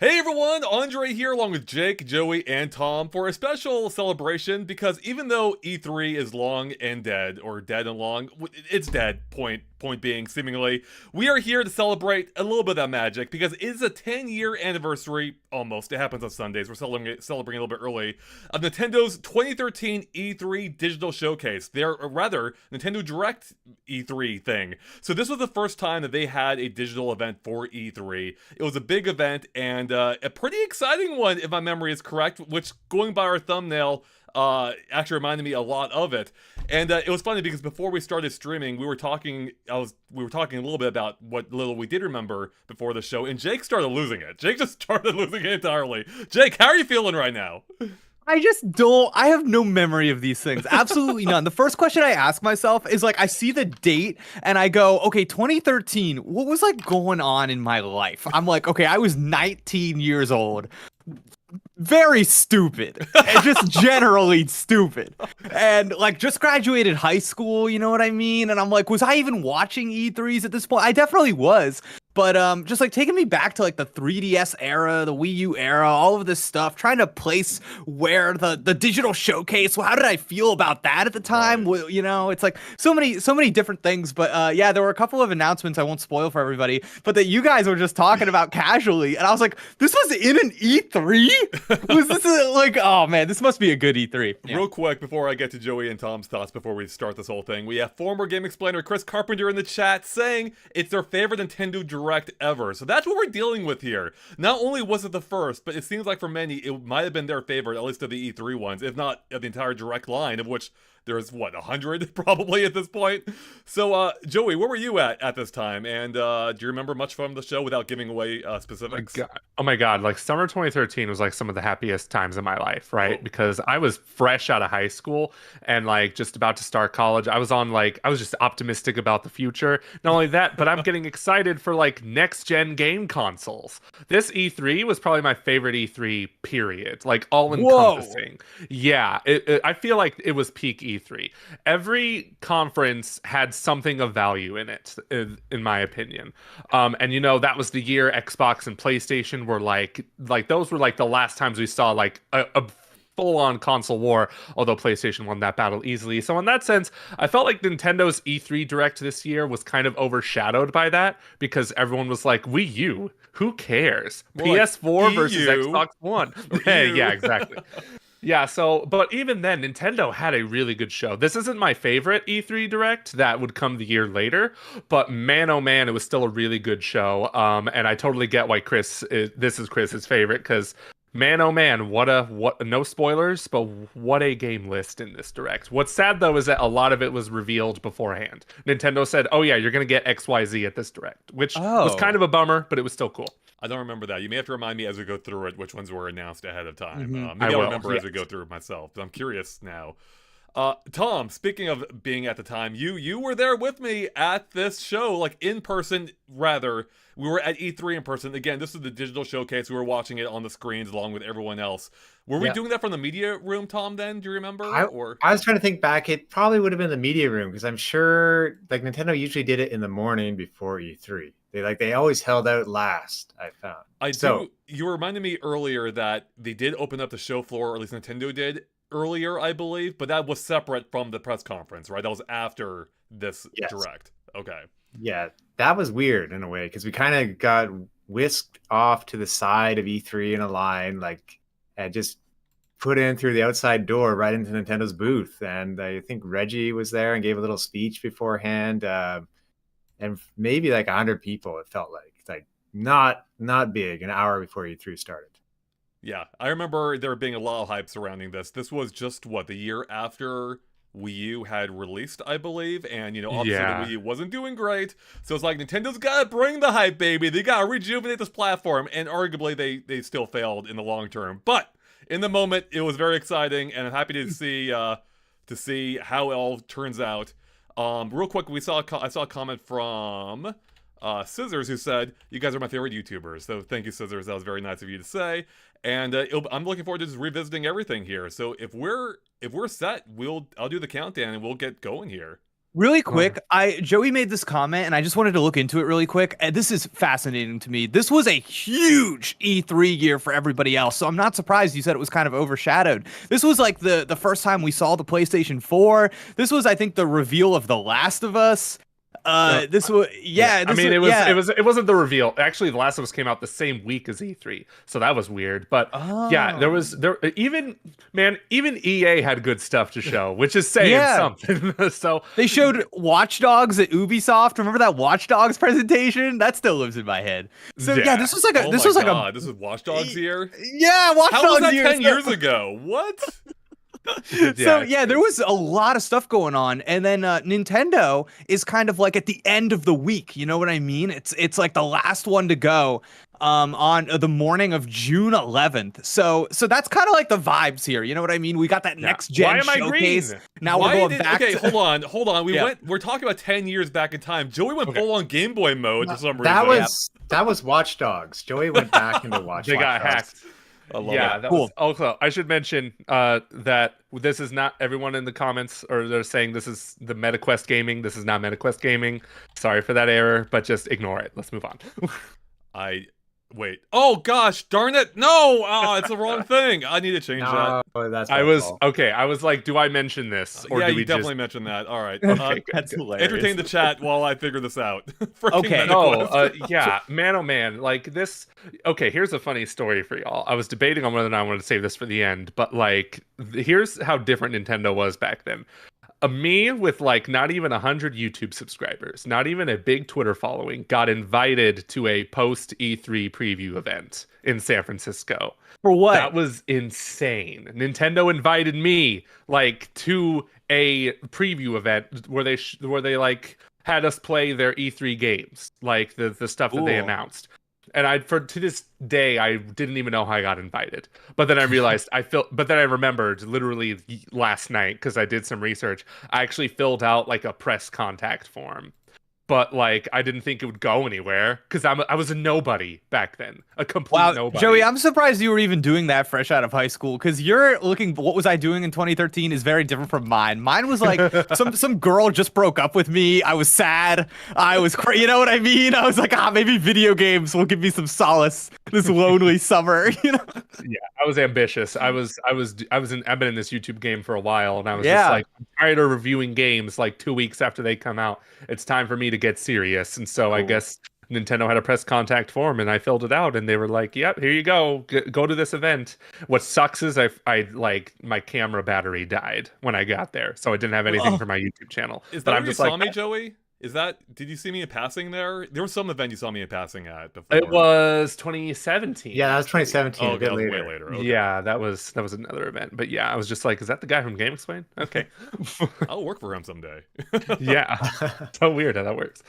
Hey everyone, Andre here along with Jake, Joey, and Tom for a special celebration because even though E3 is long and dead, or dead and long, it's dead, point being, seemingly, we are here to celebrate a little bit of that magic because it is a 10-year anniversary, almost, it happens on Sundays, we're celebrating a little bit early, of Nintendo's 2013 E3 digital showcase, or rather, Nintendo Direct E3 thing. So this was the first time that they had a digital event for E3. It was a big event and a pretty exciting one, if my memory is correct, which, going by our thumbnail, actually reminded me a lot of it. And it was funny because before we started streaming, we were talking a little bit about what little we did remember before the show, and Jake started losing it. Jake just started losing it entirely. Jake, how are you feeling right now? I have no memory of these things. Absolutely none. The first question I ask myself is like, I see the date and I go, okay, 2013, what was like going on in my life? I'm like, okay, I was 19 years old. Very stupid. And just generally stupid. And like just graduated high school, you know what I mean? And I'm like, was I even watching E3s at this point? I definitely was. But just like taking me back to like the 3DS era, the Wii U era, all of this stuff, trying to place where the digital showcase. Well, how did I feel about that at the time? Right. Well, you know, it's like so many different things. But yeah, there were a couple of announcements I won't spoil for everybody, but that you guys were just talking about casually, and I was like, this was in an E3? Was this like, oh man, this must be a good E3. Yeah. Real quick, before I get to Joey and Tom's thoughts before we start this whole thing, we have former Game Explainer Chris Carpenter in the chat saying it's their favorite Nintendo Direct ever. So that's what we're dealing with here. Not only was it the first, but it seems like for many, it might have been their favorite, at least of the E3 ones, if not of the entire Direct line, of which there's, what, 100 probably at this point? So, Joey, where were you at this time? And do you remember much from the show without giving away specifics? Oh my God. Like summer 2013 was like some of the happiest times in my life, right? Oh. Because I was fresh out of high school and like just about to start college. I was just optimistic about the future. Not only that, but I'm getting excited for like next gen game consoles. This E3 was probably my favorite E3 period, like all encompassing. Yeah. I feel like it was peak E3. Every conference had something of value in it, in my opinion. And you know, that was the year Xbox and PlayStation were like those were like the last times we saw like a full-on console war, although PlayStation won that battle easily. So in that sense, I felt like Nintendo's E3 Direct this year was kind of overshadowed by that because everyone was like, Wii U, who cares? More PS4 like versus EU. Xbox One. Yeah, exactly. Yeah, so, but even then, Nintendo had a really good show. This isn't my favorite E3 Direct. That would come the year later. But man, oh man, it was still a really good show. And I totally get why this is Chris's favorite, because man, oh man, no spoilers, but what a game list in this Direct. What's sad, though, is that a lot of it was revealed beforehand. Nintendo said, oh yeah, you're going to get XYZ at this Direct, which was kind of a bummer, but it was still cool. I don't remember that. You may have to remind me as we go through it which ones were announced ahead of time. Mhm. Maybe I'll will, remember as yes. we go through it myself, but I'm curious now. Tom, speaking of being at the time, you were there with me at this show, like in person, rather. We were at E3 in person. Again, this is the digital showcase. We were watching it on the screens along with everyone else. Were we doing that from the media room, Tom, then? Do you remember? I was trying to think back. It probably would have been the media room because I'm sure like Nintendo usually did it in the morning before E3. They always held out last, I found. You reminded me earlier that they did open up the show floor, or at least Nintendo did earlier, I believe, but that was separate from the press conference, right? That was after this Direct. Okay. Yeah, that was weird in a way because we kind of got whisked off to the side of E3 in a line, like, and just put in through the outside door right into Nintendo's booth. And I think Reggie was there and gave a little speech beforehand. And maybe like 100 people, it felt like not big, an hour before E3 started. Yeah, I remember there being a lot of hype surrounding this. This was just, what, the year after Wii U had released, I believe, and, you know, obviously the Wii U wasn't doing great, so it's like, Nintendo's gotta bring the hype, baby! They gotta rejuvenate this platform, and arguably they still failed in the long term, but in the moment, it was very exciting, and I'm happy to see how it all turns out. Real quick, I saw a comment from Scissors, who said, "You guys are my favorite YouTubers." So thank you, Scissors. That was very nice of you to say. And I'm looking forward to just revisiting everything here. So if we're set, I'll do the countdown and we'll get going here. Really quick, Joey made this comment, and I just wanted to look into it really quick. And this is fascinating to me. This was a huge E3 year for everybody else, so I'm not surprised you said it was kind of overshadowed. This was like the first time we saw the PlayStation 4. This was, I think, the reveal of The Last of Us. This was it wasn't the reveal. Actually, The Last of Us came out the same week as E3, so that was weird. But even EA had good stuff to show, which is saying something. So they showed Watch Dogs at Ubisoft. Remember that Watch Dogs presentation? That still lives in my head. So this was like a this was Watch Dogs year. Yeah, Watch Dogs. How was that 10 years ago? What? So there was a lot of stuff going on, and then Nintendo is kind of like at the end of the week. You know what I mean? It's like the last one to go on the morning of June 11th. So that's kind of like the vibes here. You know what I mean? We got that next gen showcase. Now we're going back. Okay, hold on. We're talking about 10 years back in time. Joey went full on Game Boy mode for some reason. That was Watch Dogs. Joey went back into Watch Dogs. They got hacked. That was also. I should mention that this is not everyone in the comments, or they're saying this is the MetaQuest Gaming. This is not MetaQuest Gaming. Sorry for that error, but just ignore it. Let's move on. Wait. Oh gosh, darn it! No, it's the wrong thing. I need to change that. I was like, do I mention this? Or do we definitely mention that. All right. That's hilarious. Entertain the chat while I figure this out. Okay. Man, oh man, like this. Okay, here's a funny story for y'all. I was debating on whether or not I wanted to save this for the end, but like, here's how different Nintendo was back then. Me with like not even 100 YouTube subscribers, not even a big Twitter following, got invited to a post E3 preview event in San Francisco. For what? That was insane. Nintendo invited me like to a preview event where they like had us play their E3 games, like the stuff that they announced. And to this day, I didn't even know how I got invited. But then I realized but then I remembered literally last night, because I did some research, I actually filled out like a press contact form. But like, I didn't think it would go anywhere because I was a nobody back then, a complete nobody. Joey, I'm surprised you were even doing that fresh out of high school, because what was I doing in 2013 is very different from mine. Mine was like some girl just broke up with me. I was sad. I was you know what I mean? I was like, maybe video games will give me some solace this lonely summer. You know? Yeah, I was ambitious. I've been in this YouTube game for a while, and I was just like, I'm tired of reviewing games like 2 weeks after they come out. It's time for me to get serious. And so I guess Nintendo had a press contact form, and I filled it out, and they were like, yep, here you go. Go to this event. What sucks is I like my camera battery died when I got there, so I didn't have anything for my YouTube channel. Is that where you saw me, Joey? Did you see me in passing there? There was some event you saw me in passing at before. It was 2017. Yeah, that was 2017. Oh, that was way later. Okay. Yeah, that was another event. But yeah, I was just like, is that the guy from GameXplain? Okay. I'll work for him someday. Yeah. So weird how that works.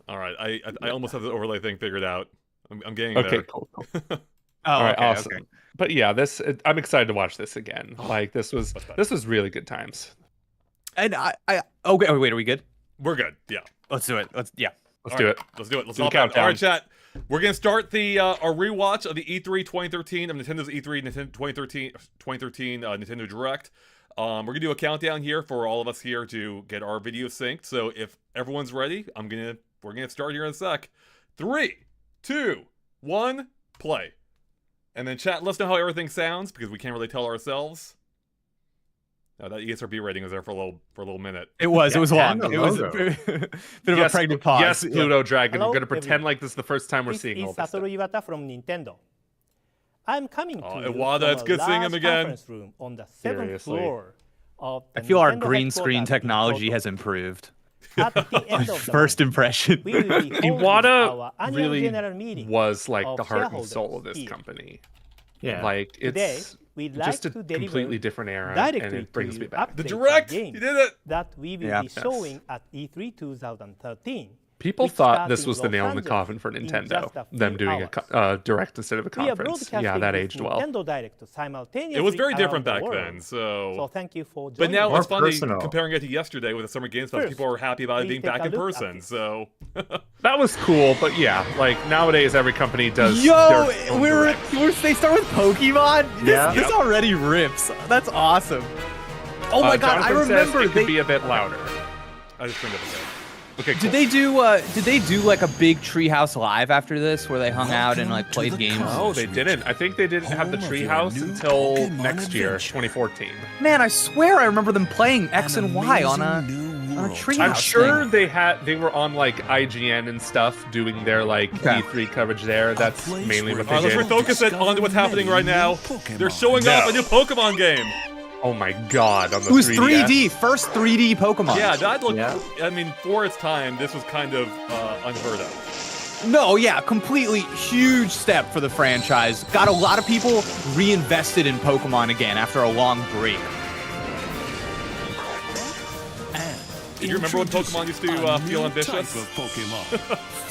All right. I almost have the overlay thing figured out. I'm getting there. Okay, cool. All right, awesome. Okay. But yeah, I'm excited to watch this again. Like this was really good times. And okay, wait, are we good? We're good. Yeah. Let's do it. Let's do it. Let's do it. Let's do the countdown. All right, chat. We're gonna start our rewatch of the E3 2013 of Nintendo's E3 2013 Nintendo Direct. We're gonna do a countdown here for all of us here to get our video synced. So if everyone's ready, we're gonna start here in a sec. 3, 2, 1, play. And then chat, let us know how everything sounds, because we can't really tell ourselves. That ESRB rating was there for a little minute. It was long. It was a bit of a pregnant pause. Yes, Pluto Dragon. Hello, we're gonna pretend like this is the first time we're seeing all this. This is Satoru Iwata from Nintendo. I'm coming to you Iwata, it's good seeing him again. Conference room on the 7th floor of the I feel our Nintendo green screen headquarters technology has improved. At the end of the First impression. we will be holding Iwata our annual really general meeting was like of the heart and shareholders soul of this here. company. Yeah. Like Today, it's we'd like just a to deliver completely different era, and directly it brings to me back. The updates Direct! on You games did it! that we will be Yes. showing at E3 2013. People which thought starts this in was the Los nail in the Angeles coffin for in Nintendo, just a few them doing hours. a direct instead of a We are conference. broadcasting Yeah, that this aged well. Nintendo Direct simultaneously It was very around different the back world. then, so thank you for But joining now us. it's funny personal. comparing it to yesterday with the Summer Games Fest. First, People are happy about it please being take back a in look at person, this. so That was cool, but yeah, like nowadays every company does. Yo, their own direct. they start with Pokemon? Yeah. This already rips. That's awesome. Oh my god, I Jonathan says remember it could be a bit louder. I just turned up a bit. Okay, cool. Did they do like a big Treehouse Live after this, where they hung out and like played games? No, they didn't. I think they didn't have the treehouse until next year, 2014. Man, I swear I remember them playing X and Y on a Treehouse. I'm sure they were on like IGN and stuff doing their like E3 coverage there. That's mainly what they Let's did. refocus it on what's happening right now. They're showing off a new Pokemon game. Oh my god, on the 3DS. It was 3D, first 3D Pokemon. Yeah, that looked. I mean, for its time, this was kind of unheard of. No, yeah, completely huge step for the franchise. Got a lot of people reinvested in Pokemon again after a long break. Do you remember when Pokemon used to feel ambitious?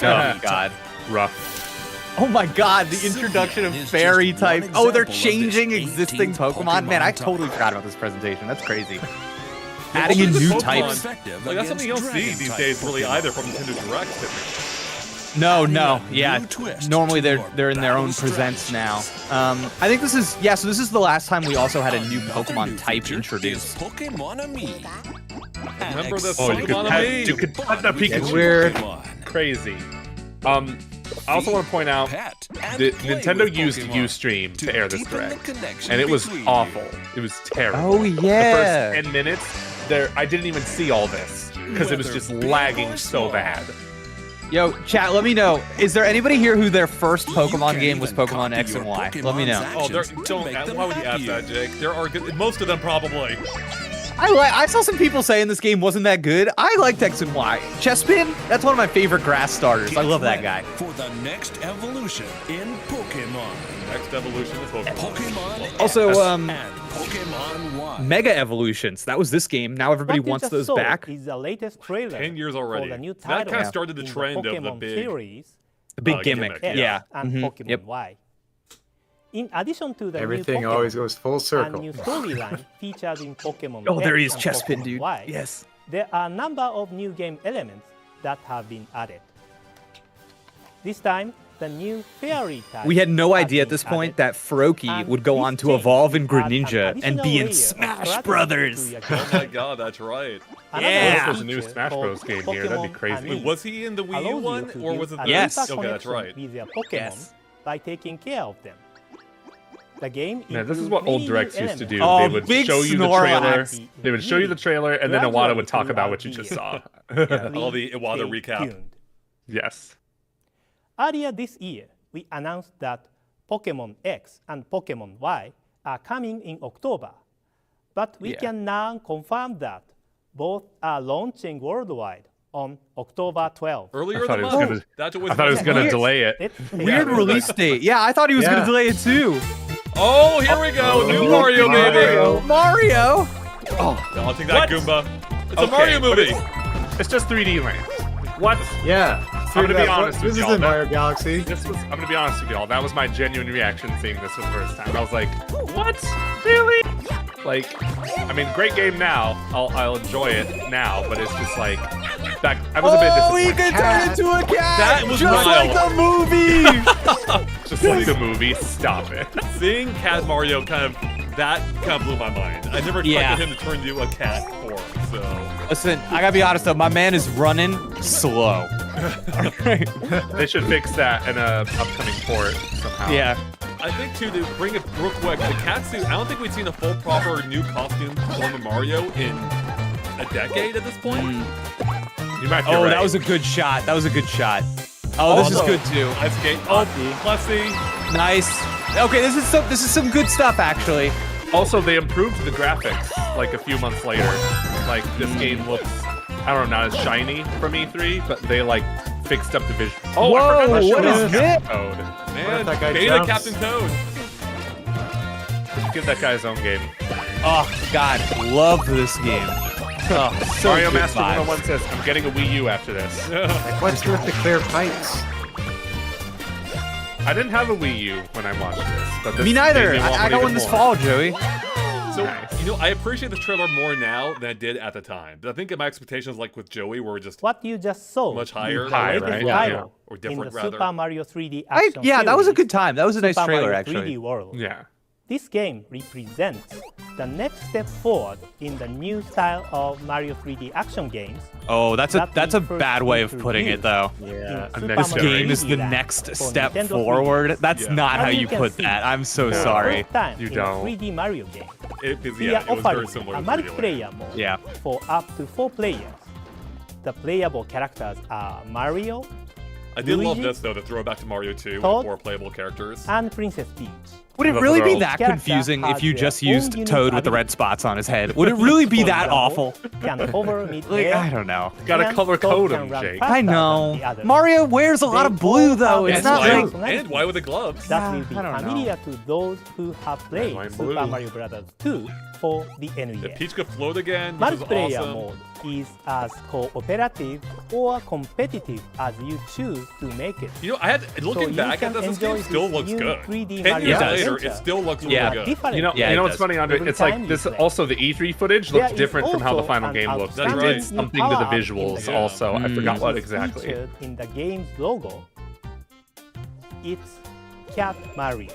Oh god, Rough. oh my god, the introduction of fairy types. Oh, they're changing existing Pokemon. Man, I totally forgot about this presentation. That's crazy. Adding in new types. Like, that's something you don't see these days, really, either from Nintendo Direct. No, yeah. Normally they're in their own presents now. I think this is so this is the last time we also had a new Pokemon type introduced. Remember this Oh, Pokemon you could pet that Pikachu. Weird. Crazy. I also want to point out that Nintendo used Ustream to air this direct, and it was awful. It was terrible. Oh yeah. The first 10 minutes, I didn't even see all this because it was just lagging so bad. Yo, chat, let me know. Is there anybody here who their first Pokemon game was Pokemon X and Y? Let me know. Oh, why would you ask that, Jake? There are most of them probably. I saw some people saying this game wasn't that good. I liked X and Y. Chespin, that's one of my favorite grass starters. I love that guy. For the next evolution in Pokemon. Next evolution is Pokemon. Also, and Pokemon Y. Mega Evolutions. That was this game. Now everybody What you wants just those saw back. Is the latest trailer 10 years for already. the new That title kind of started the in trend of the Pokemon big. series, The big gimmick. gimmick, Yeah. and Mhm. Pokemon Yep. Y. In addition to the Everything new Pokemon, always goes full a circle. new storyline featured in Pokemon Oh, there he X is, and Chespin, Pokemon dude. Y, Yes. there are a number of new game elements that have been added. This time, the new fairy type We had no has idea at been this point added, that Froakie and would go this on to change evolve in adds an Greninja and additional be layer in of Smash strategy Brothers. to your Oh my game. god, that's right. Another Yeah. There's a new feature Smash called Bros. Game here. That'd be Pokemon crazy. Ami Wait, was he in the Wii U allows you one, to or build was it a the... Yes. deeper Okay, that's connection right. with your Pokemon Yes. by taking care of them. The game Man, this is includes what old three directs new used to do. elements. Oh, They would big show you the Snorlax. trailer. They would show you the trailer, and then Iwata would talk about what you just saw. All the Iwata Stay recap. tuned. Yes. Earlier this year, we announced that Pokemon X and Pokemon Y are coming in October. But we can now confirm that both are launching worldwide on October 12th. Earlier thought than it was month. gonna- That's what I thought it was going to delay it. Let's Weird take a release date. Yeah, I thought he was Yeah. gonna delay it too. Oh, here we go. New Mario, baby. Mario. I'll take that, What? Goomba. It's a Okay, Mario but movie. It's just 3D land. What? Yeah. I'm gonna be honest with This y'all, is in that- Mario Galaxy. I'm gonna be honest with y'all. That was my genuine reaction seeing this for the first time. I was like, "What? Really?" Like, I mean, great game now. I'll enjoy it now, but it's just like back. I was a bit Oh, he disappointed. could turn into a cat. That was just wild. like the movie. Just like the movie. Stop it. Seeing Cat Mario that kind of blew my mind. I never expected Yeah. him to turn into a cat form, so... Listen, I gotta be honest though. My man is running slow. They should fix that in a upcoming port somehow. Yeah. I think, too, to bring it real quick, the cat suit, I don't think we've seen a full, proper new costume form of Mario in a decade at this point. You might be Oh, right. that was a good shot. That was a good shot. Oh, this is Also, good too. Let's get... Oh, let's see. Nice. Okay, this is some good stuff actually. Also, they improved the graphics like a few months later. Like this game looks, I don't know, not as shiny from E3, but they like fixed up the vision. Oh, Whoa, I forgot to show what this is this? code. Man, that guy beta jumps? Captain Toad. Give that guy his own game. Oh God, love this game. Oh, so Mario good Master vibes. 101 says, I'm getting a Wii U after this. Like, what's with the clear pipes? I didn't have a Wii U when I watched this, but this Me neither. made me want I got even one this more. fall, Joey. So, Nice. you know, I appreciate the trailer more now than I did at the time. But I think my expectations, like with Joey, were just What you just saw much higher. is the High, latest right? Yeah. title Or in different, the rather. Super Mario 3D action Yeah, that was a series, good time. That was a nice Super trailer Mario actually. 3D World. Yeah. This game represents the next step forward in the new style of Mario 3D action games. Oh, that's a we first bad way of putting it, though. Yeah. in next Super This Mario game is 3D the Land next for step Nintendo 3DS. forward. That's Yeah. not how As you you can put see, that. I'm so No. sorry. First time You in don't. a 3D Mario game. It We was are very offering similar a to 3D Land. multiplayer mode Yeah. for up to 4 players. The playable characters are Mario I did love Luigi, this though, the throwback to Mario 2 with Toad, 4 playable characters. and Princess Peach. Would it Love really the be girls. that Character confusing has if you their just own used unique Toad with the ability. red spots on his head? Would it really be For that example, awful? Can hover Like, mid-air. I don't know. Gotta and color Toad code can him, run Jake. faster I than know. the others. Mario wears a lot of They blue all though. have It's their not own like personality And why with the gloves? that will be I don't know. familiar to those who have played wine Super blue. Mario Bros. 2 for the If NES. Peach could float again, which is Multiplayer awesome. mode is as cooperative or competitive as you choose to make it. You know, I had looking you back at can this game enjoy still this looks new good. 3D 10 Mario years Adventure. later, it still looks Yeah. really good. Different You know, Yeah, you it know what's does. funny, Andre? Every It's like time you this. play. Also, the E3 footage There looks is different from how the also final an game looks. That's outstanding right. It's new something to the power in visuals. the Also, I forgot what It's exactly. featured in the game's logo. It's Cat Mario.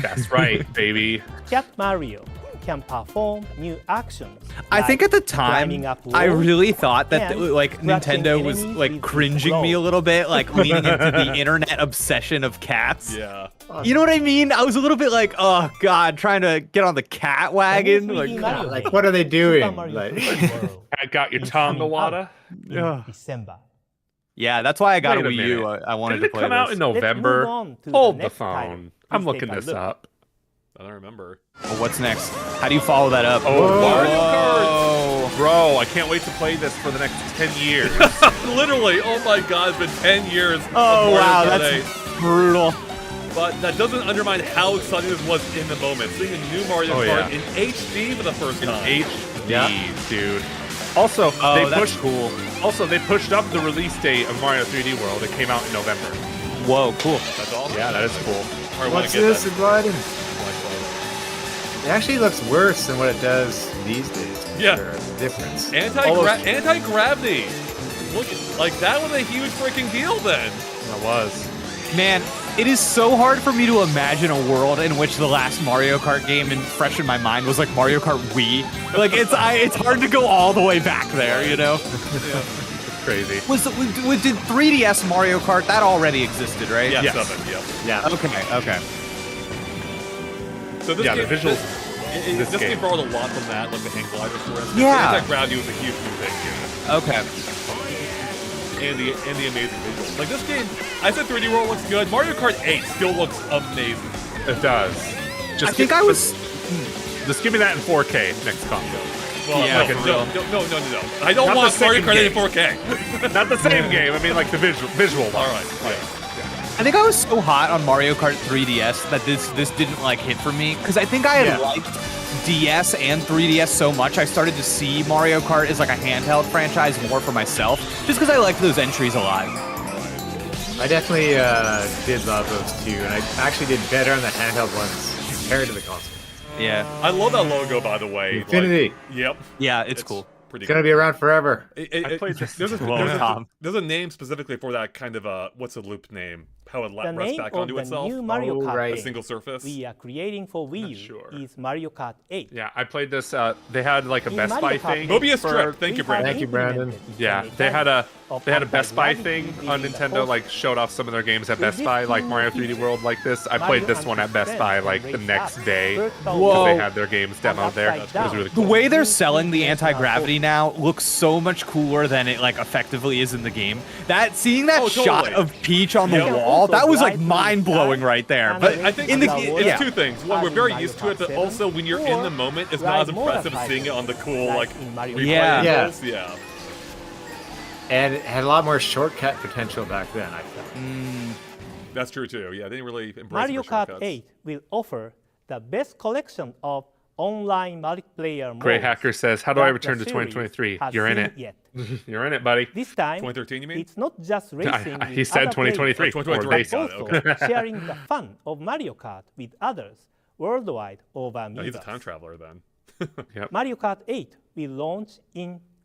That's right, baby. Cat Mario can perform new actions. I think at the climbing time, up I walls really thought that and like scratching Nintendo was enemies like with cringing me a blows. little bit, like leaning into the internet obsession of cats. Yeah. You know what I mean? I was a little bit like, oh god, trying to get on the cat wagon. Any 3D Like, Mario Like, game, what are they doing? Super Mario Like- 3D World I got your is tongue, coming out Awada. in Ugh. December. yeah, that's why I got Wait a a Wii U. minute. I wanted Did to it play come out this. in Let's November? move on to Hold the next title. phone. I'm Please looking take a this look. up. I don't remember. Oh, what's next? How do you follow that up? Oh, Mario Kart. Bro, I can't wait to play this for the next 10 years. Literally, oh my god, it's been 10 years. of Oh Mario wow, Kart that's 8. brutal. But that doesn't undermine how exciting this was in the moment. Seeing a new Mario Oh, Kart yeah. in HD for the first time. HD, Yeah. dude. Also, Oh, they that's pushed. cool. Also, they pushed up the release date of Mario 3D World. It came out in November. Whoa, cool. That's awesome. Yeah, that is cool. I wanna What's get this, that. Blood? It actually looks worse than what it does these days. Yeah. There's a difference. Anti-gravity. Look, like that was a huge freaking deal then. That was. Man, it is so hard for me to imagine a world in which the last Mario Kart game and fresh in my mind was like Mario Kart Wii. Like it's hard to go all the way back there, you know? It's crazy. Did 3DS Mario Kart that already existed, right? Yeah, Yes. 7, yep. Yeah. Okay. So this Yeah, game, the visuals. This this game game. borrowed a lot from that, like the hang gliders, for instance. Yeah. Anti-gravity was a huge new thing, Okay. and the amazing visuals. Like this game, I said 3D World looks good. Mario Kart 8 still looks amazing. It does. I think I was. Just give me that in 4K next console. Well, Yeah, no, for no, real. no. I don't Not want the Mario second Kart 8 in game. 4K. Not the same game. I mean, like the visual. All right. I think I was so hot on Mario Kart 3DS that this didn't like hit for me because I think I had Yeah. liked DS and 3DS so much I started to see Mario Kart as like a handheld franchise more for myself just because I liked those entries a lot. I definitely did love those two, and I actually did better on the handheld ones compared to the console. Yeah, I love that logo, by the way. Infinity. Like, yep. yeah, it's cool. Pretty It's gonna be around forever. I played this. There's Tom. there's a name specifically for that kind of what's the loop name? How it The rests name back of onto the itself. new Mario Oh, Kart right. A 8 single surface. we are creating for Wii Not U sure. is Mario Kart 8. Yeah, I played this. They had like a In Best Mario Buy Kart thing. Mobius for- Strip. Thank you, Brandon. Thank you, Brandon. Yeah, they had a Best Buy thing on Nintendo, like showed off some of their games at Best Buy, like Mario 3D World, like this. I played this one at Best Buy like the next day because Whoa. they had their games demoed there. It was really The cool. way they're selling the anti-gravity now looks so much cooler than it like effectively is in the game. Seeing that Oh, shot totally. of Peach on the Yeah. wall, that was like Also mind-blowing right there. But I think in the it's yeah. two things. One, we're very used to it, but also when you're in the moment, it's not as impressive as seeing it on the cool like replay Yeah. angles. Yeah. And it had a lot more shortcut potential back then, I felt. That's true too. Yeah, they didn't really embrace Mario the Kart shortcuts. 8 will offer the best collection of online multiplayer modes. Great Hacker says, "How do I that return the to series 2023? has You're in seen it. Yet. You're in it, buddy." This time, 2013, you mean? it's not just racing. He with said other players, 2023. Oh, Or 2023. they but said it. also Okay. sharing the fun of Mario Kart with others worldwide over Oh, he's a Miiverse. time traveler then. Mario Kart 8 will launch in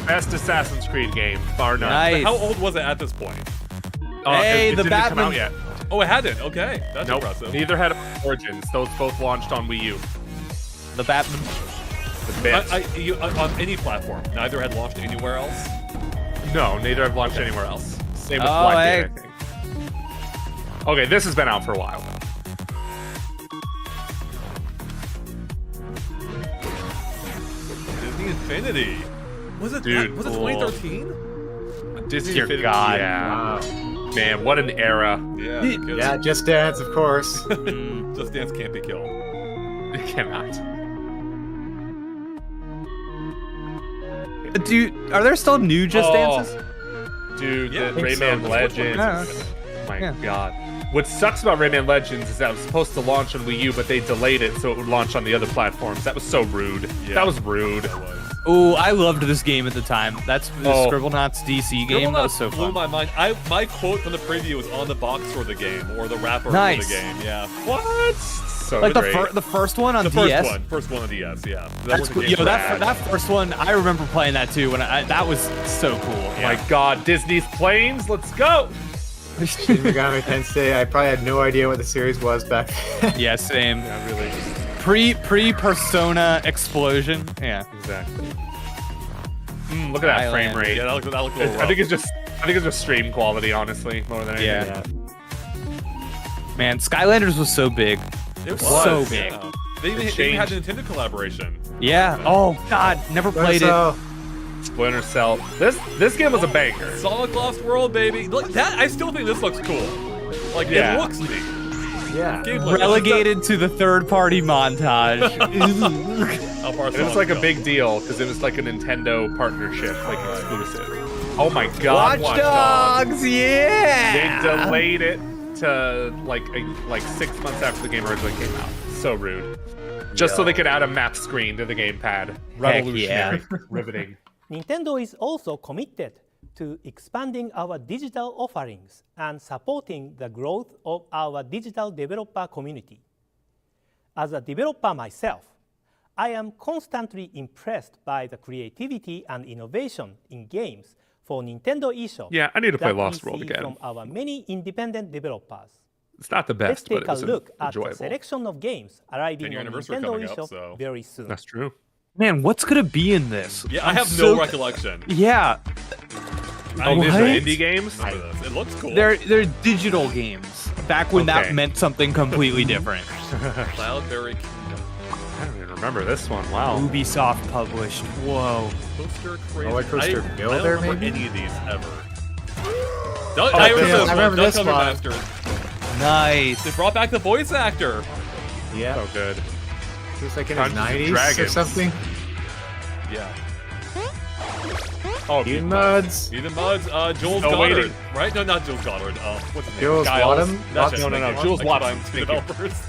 Sick. Best Assassin's Creed game, bar none. Nice. How old was it at this point? Hey, it the didn't come Batman- out yet. Oh, it hadn't. Okay, that's Nope. impressive. Neither had Origins. Those both launched on Wii U. The Batman. The bits. On any platform, neither had launched anywhere else. No, neither have launched anywhere else. Same with Oh, Blackgate, hey. I think. Okay, this has been out for a while. Infinity. Was it Dude, was it cool. 2013? Disney Dear Infinity, God. yeah. Wow. Man, what an era. Yeah. Yeah. good. Yeah, Just Dance, of course. Just Dance can't be killed. It cannot. Dude, are there still new Just Oh. Dances? Dude, Yeah, I the think Rayman so. Legends. Yeah. Oh my Yeah. god. What sucks about Rayman Legends is that it was supposed to launch on Wii U, but they delayed it so it would launch on the other platforms. That was so rude. Yeah. That was rude. That was. Oh, I loved this game at the time. That's the Oh. Scribblenauts DC game. That was so blew fun. my mind. My quote from the preview was on the box for the game, or the wrapper Nice. for the game. Yeah. What? So Like great. the first one on The DS. first one on DS. Yeah. That's was a cool. game Yo, for that first one, I remember playing that too. When that was so cool. Oh my god, Disney's planes, let's go! Shin Megami Tensei, I probably had no idea what the series was back then. Yeah, same. Yeah, really. Pre Persona explosion. Yeah. Exactly. Look at that frame Island. rate. Yeah, that looked a little rough. I think it's just stream quality, honestly, more than anything. Yeah. Man, Skylanders was so big. It was so big. Yeah. They even, It they even had changed. a Nintendo collaboration. Yeah. Oh God, never played it. So, Splinter Cell. This game was a banger. Sonic Lost World, baby. Look, that I still think this looks cool. Like Yeah. it looks neat. yeah. Gameplay, Relegated to the third-party montage. How far And it was Sonic like a go. big deal because it was like a Nintendo partnership, like exclusive. Oh my god, Watch Dogs, yeah. They delayed it to like 6 months after the game originally came out. So rude. Just so they could add a map screen to the gamepad. Revolutionary. Riveting. Nintendo is also committed to expanding our digital offerings and supporting the growth of our digital developer community. As a developer myself, I am constantly impressed by the creativity and innovation in games for Nintendo eShop. Yeah, I need to play that we Lost World see again. from our many independent developers. It's not the Let's best, but take it a was look at the enjoyable. selection of games arriving 10-year on anniversary Nintendo coming up, eShop so- very soon. That's true. Man, what's gonna be in this? Yeah, I I'm have so- no recollection. Yeah, Oh, these are What? indie games? Remember this. It looks cool. they're digital games. Back when that Okay. meant something completely different. Cloudberry Kingdom. I don't even remember this one. Wow. Ubisoft published. Whoa. Coaster Crazy. Roller Coaster I Builder, don't remember maybe? any of these ever. I Duck remember this Hunger one. Master. Nice. They brought back the voice actor. Yeah. So good. It was like in Dungeons his and 90s or Dragons. something. Yeah. Oh, Eden Muds. Eden Muds, Jules Still Goddard. waiting. Right? No, not Jules Goddard. What's his name? Jules Giles. Wadham? That's No, it. no, no, Thank you. Jules I Wadham. combined two Thank you. developers.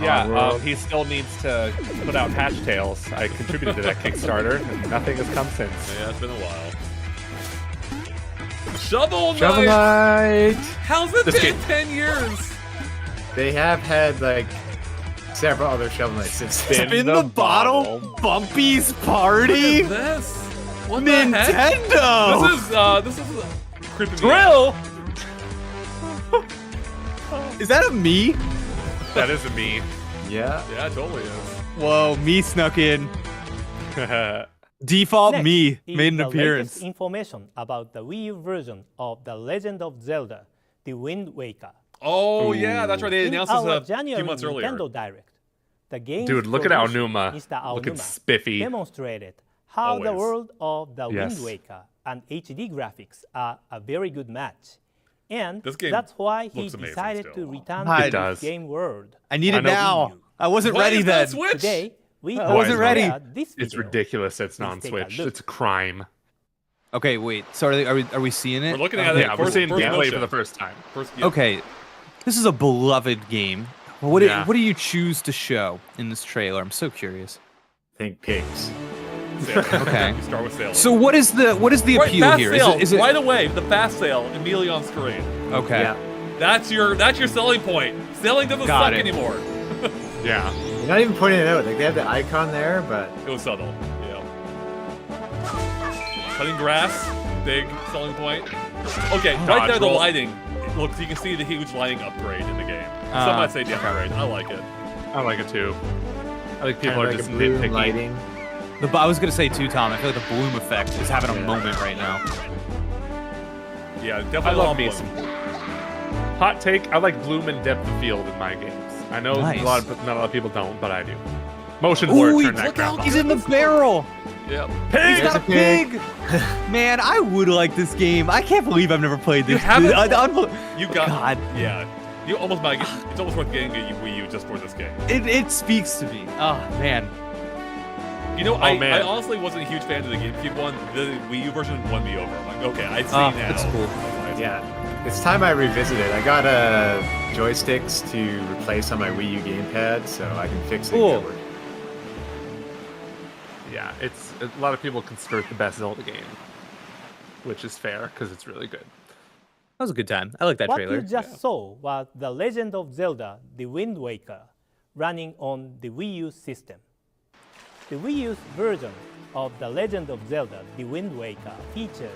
Yeah, World. he still needs to put out Hatch Tales. I contributed to that Kickstarter, and nothing has come since. Yeah, it's been a while. Shovel Knight! Shovel Knight. How's it This been game- 10 years? They have had like several other Shovel Knights since then. Spin Spin the bottle. Bumpy's party. This? What the heck? Nintendo. This is creeping me Drill! Is that a me? That isn't me. Yeah. out. Yeah, it totally is. Whoa, me snuck in. Default Next me is made an the appearance. latest information about the Wii U version of The Legend of Zelda, The Wind Waker. Oh, yeah, that's right. They In announced our this a January few months earlier. Nintendo Direct, the game's Dude, look at producer, Aonuma. Mr. Looking Aonuma, spiffy. demonstrated how the Always. world of The Yes. Wind Waker and HD graphics are a very good match. And This game that's why he looks amazing decided still. to return It to does. the game world. I need I it know- now. I wasn't Why ready is that then. Switch? Today, we I hope wasn't to ready. share This It's video. ridiculous it's Please take a non-switched. look. It's a crime. Okay, wait. So are we seeing it? We're looking at it. Yeah, we're First- seeing first gameplay motion. for the first time. First, yeah. Okay, this is a beloved game. Yeah. What do you choose to show in this trailer? I'm so curious. Think pigs. Sailing. Okay. You start with sailing. So what is the right, appeal fast here? Sail, Is it right away? The fast sail immediately on screen. okay? Yeah. That's your selling point. Sailing doesn't Got suck it. anymore. Yeah. You're not even pointing it out. Like they have the icon there, but It was subtle. Yeah. Cutting grass, big selling point. Okay, right Dodge there, the roll. lighting. Look, you can see the huge lighting upgrade in the game. Some Ah, might say downgrade. I like it. I like it too. I think people kind are of like just a blue nitpicky. lighting. I was gonna say too, Tom. I feel like the bloom effect is having a Yeah. moment right now. Yeah, I definitely love love me me. some. Hot take: I like bloom and depth of field in my games. I know Nice. not a lot of people don't, but I do. Motion blur, Ooh, turn that look crap out! off. He's in the barrel. Yeah. He's got a There's a pig. Man, I would like this game. I can't believe I've never played this. haven't? Dude, You got. God. Yeah. You almost might. It's almost worth getting a Wii U just for this game. It speaks to me. Oh man. You know, man. I honestly wasn't a huge fan of the GameCube one. The Wii U version won me over. I'm like, okay, I see Oh, now. that's cool. Yeah, it's time I revisit it. I got joysticks to replace on my Wii U gamepad, so I can fix it. Cool. and get it working. Yeah, it's a lot of people consider it the best Zelda game, which is fair because it's really good. That was a good time. I like that What trailer. you just saw was The Legend of Zelda: The Wind Waker running on the Wii U system. The Wii U's version of The Legend of Zelda: The Wind Waker features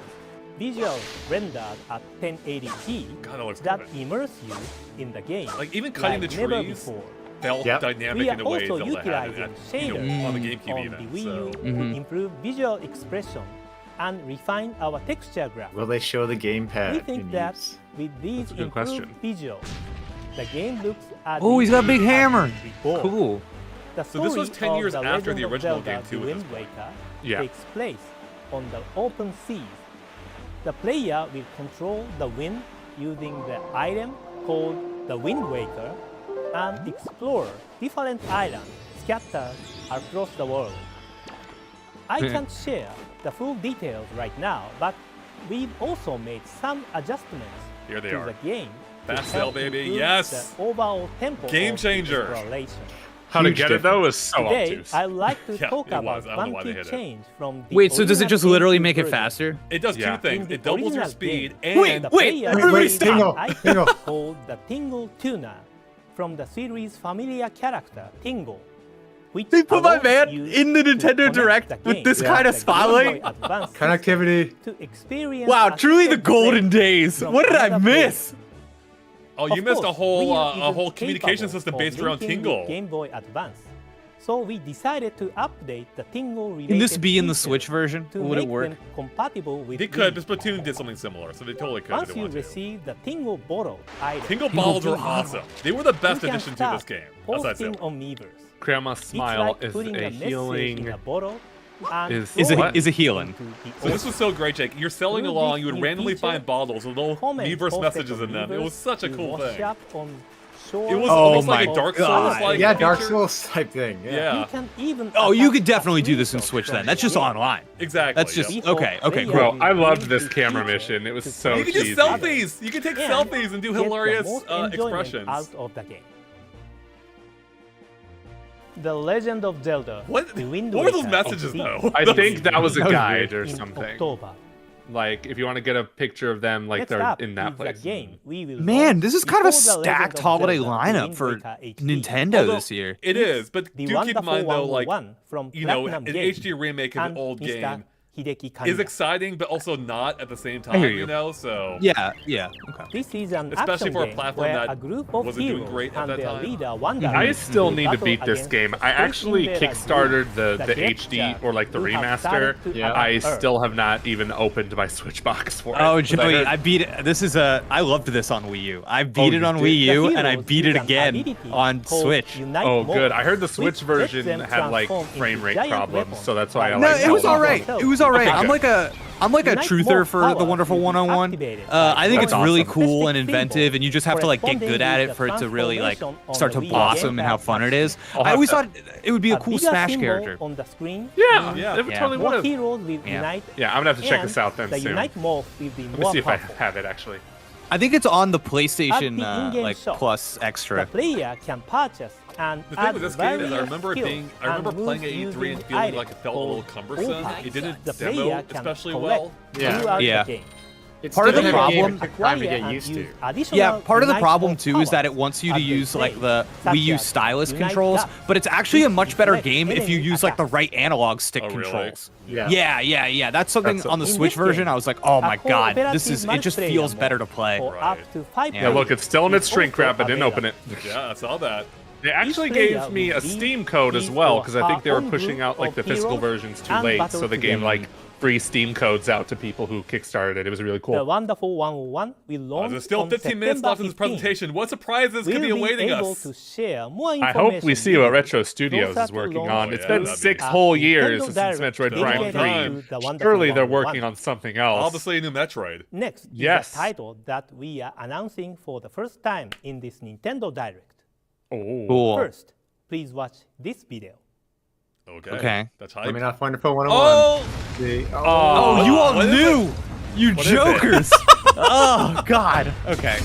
visuals rendered at 1080p God, that looks that good. immerse you in the game Like even cutting like the never trees before. felt Yep. dynamic We are in a way also Zelda had utilizing at, shaders on the GameCube on even. the Wii U So. to improve visual expression and refine our texture graphics. Will they show the gamepad? We think in that use? with these That's a good improved question. visuals, the game looks as Oh, he's got a if big it has hammer. been reborn. Cool. The So this was story 10 years of The after Legend the of original Zelda, game, too, The at this Wind point. Waker Yeah. takes place on the open seas. The player will control the wind using the item called the Wind Waker and explore different islands scattered across the world. I can't share the full details right now, but we've also made some adjustments Here they to are. the game to Fast help sale, baby. improve Yes. the overall tempo Game of changer. exploration. How to Huge get it though is so Today, obtuse. I'd like to Yeah, talk it about was. I don't know why one they key hit it. change from the Wait, so does it original just literally GameCube make it version. faster? It does Yeah. two things. In the It doubles your original speed game, and the wait, player everybody plays stop. an Tingle, item Tingle. called the Tingle Tuner from the series' familiar character Tingle. which They put my allows man you in the to Nintendo connect Direct the with game this with kind of the Game spotlight. Boy Advance Connectivity. system to experience Wow, a truly the step golden play days. from What did I another player. miss? Oh, you Of missed a course, whole Wii U a whole isn't communication capable system of based around linking with Tingle. Game Boy Advance. So we decided to update the Tingle-related Can this be in the features Switch version? to Would it make work? them compatible with They could, Wii. but Splatoon did something similar, so they totally could. if Once they you wanted to. receive the Tingle bottle item, Tingle Tingle balls were Bottle. awesome. They were the best you can addition to this start game. Outside posting Zelda. on Miiverse. Grandma's It's smile like is putting a message in healing. a bottle and Is Is throwing it is it healing? into the So this ocean. was so great, Jake. You're selling Through along, this you would new randomly feature, find bottles with little Comments Miiverse posted messages on in them. It was Miiverse such a will cool wash thing. up on shore It was Oh almost like my a Dark God. Souls like Yeah, Dark feature. Souls type thing. Yeah. You can even Oh, you attach could a definitely do this in screenshot Switch from then. That's the just game. online. Exactly. That's just yep. okay. Okay, Bro, cool. I loved this camera mission. It was so You can cheesy. do selfies. You can take And selfies and do get the hilarious most enjoyment expressions. out of the game. The Legend of Zelda. What? The Wind What were those Waker messages HD though? I think that was a That was guide weird. or in something. October. Like if you want to get a picture of them, like Next they're up in that is place. the game we will Man, launch this is kind of a before The Legend stacked of holiday Zelda: The lineup Wind for Waker HD. Nintendo Although- this year. It is, but The do keep in wonderful mind though, like one from you know, Platinum an Games HD remake of an and old Mr. game Hideki is Kamiya. exciting, but also not at the same I time. hear You you. know, so Yeah, yeah. Okay. This is an Especially action for a game platform where that a group of wasn't doing heroes great at and that their time. leader wander I still need to battle beat this against game. the I actually Cinderella kickstarted group, the Get HD Jack, or like the who have remaster. started to Yeah. I unearth. still have not even opened my Switch box for it. Oh, 'cause I Joey, heard- I beat it. This is a. I loved this on Wii U. I beat it you on did? Wii U, The and I heroes beat use it an again ability on called Switch. Unite Oh, Mode, good. I heard the Switch which lets version them had like transform into frame rate giant problems, weapons so that's why I like No, like it was held all off. right. It was all right. Okay, I'm good. like a Unite truther Mode for the power Wonderful will be 101. activated I think by it's awesome. really cool and specific inventive, symbol and you just have to like get corresponding good at with it for it the to really like transformation on start the to Wii blossom and how gamepad fun it is. I'll I have always to- thought it would be a cool bigger Smash symbol character. on the screen. Yeah, Yeah. it Yeah. totally More would have. heroes will Yeah. unite. Yeah, I'm gonna have to check and this out then the soon. Unite Morph will be Let me more see if I powerful. have it actually. I think it's on the PlayStation At the in-game like shop, Plus The Extra. player can purchase and The thing add with this game is I various remember it skills being I remember and playing moves at E3 and using feeling like it items felt a little called cumbersome. opals. It didn't The demo player can especially collect well. Yeah. throughout Yeah. the game. It's Part of the still a game problem- it took time to Acquire get and used to. use additional Yeah, part of the Unite problem Morph too is that powers it wants you to as you use like play, the such Wii U as stylus Unite controls, Dash, but it's actually a which much better deflects game if you enemy use like the attacks. right analog stick Oh, really? controls. Yeah. Yeah. That's something That's a- on the In Switch this game, version. I was like, oh a my god, this cooperative is it just multiplayer feels mode better to play. for Right. up to 5 Yeah, Yeah, look, it's still in its is shrink also wrap. I didn't open it. available. Yeah, I saw that. They actually player gave me will a lead Steam code as his well or because I think they her were own pushing group out like of the physical heroes versions too and late, battle so the game together. like free Steam codes out to people who kickstarted it. It was really The cool. Wonderful 101 will launch There's still on 15 minutes September left in this 15th. presentation. What surprises could be We'll awaiting able us? to share more I information hope we see what with Retro you Studios closer is to working launch. on. It's yeah, been that'd be 6 a whole years Nintendo since Direct Metroid dedicated Prime to 3. the Wonderful Surely they're 101. working on something else. Obviously, a new Metroid. Next Yes. is a title that we are announcing for the first time in this Nintendo Direct. Oh. Cool. First, please watch this video. Okay. That's Let hype. me not Wonderful 101. Oh! See? Oh, you all what is knew! You What is it? jokers! Oh God. Okay.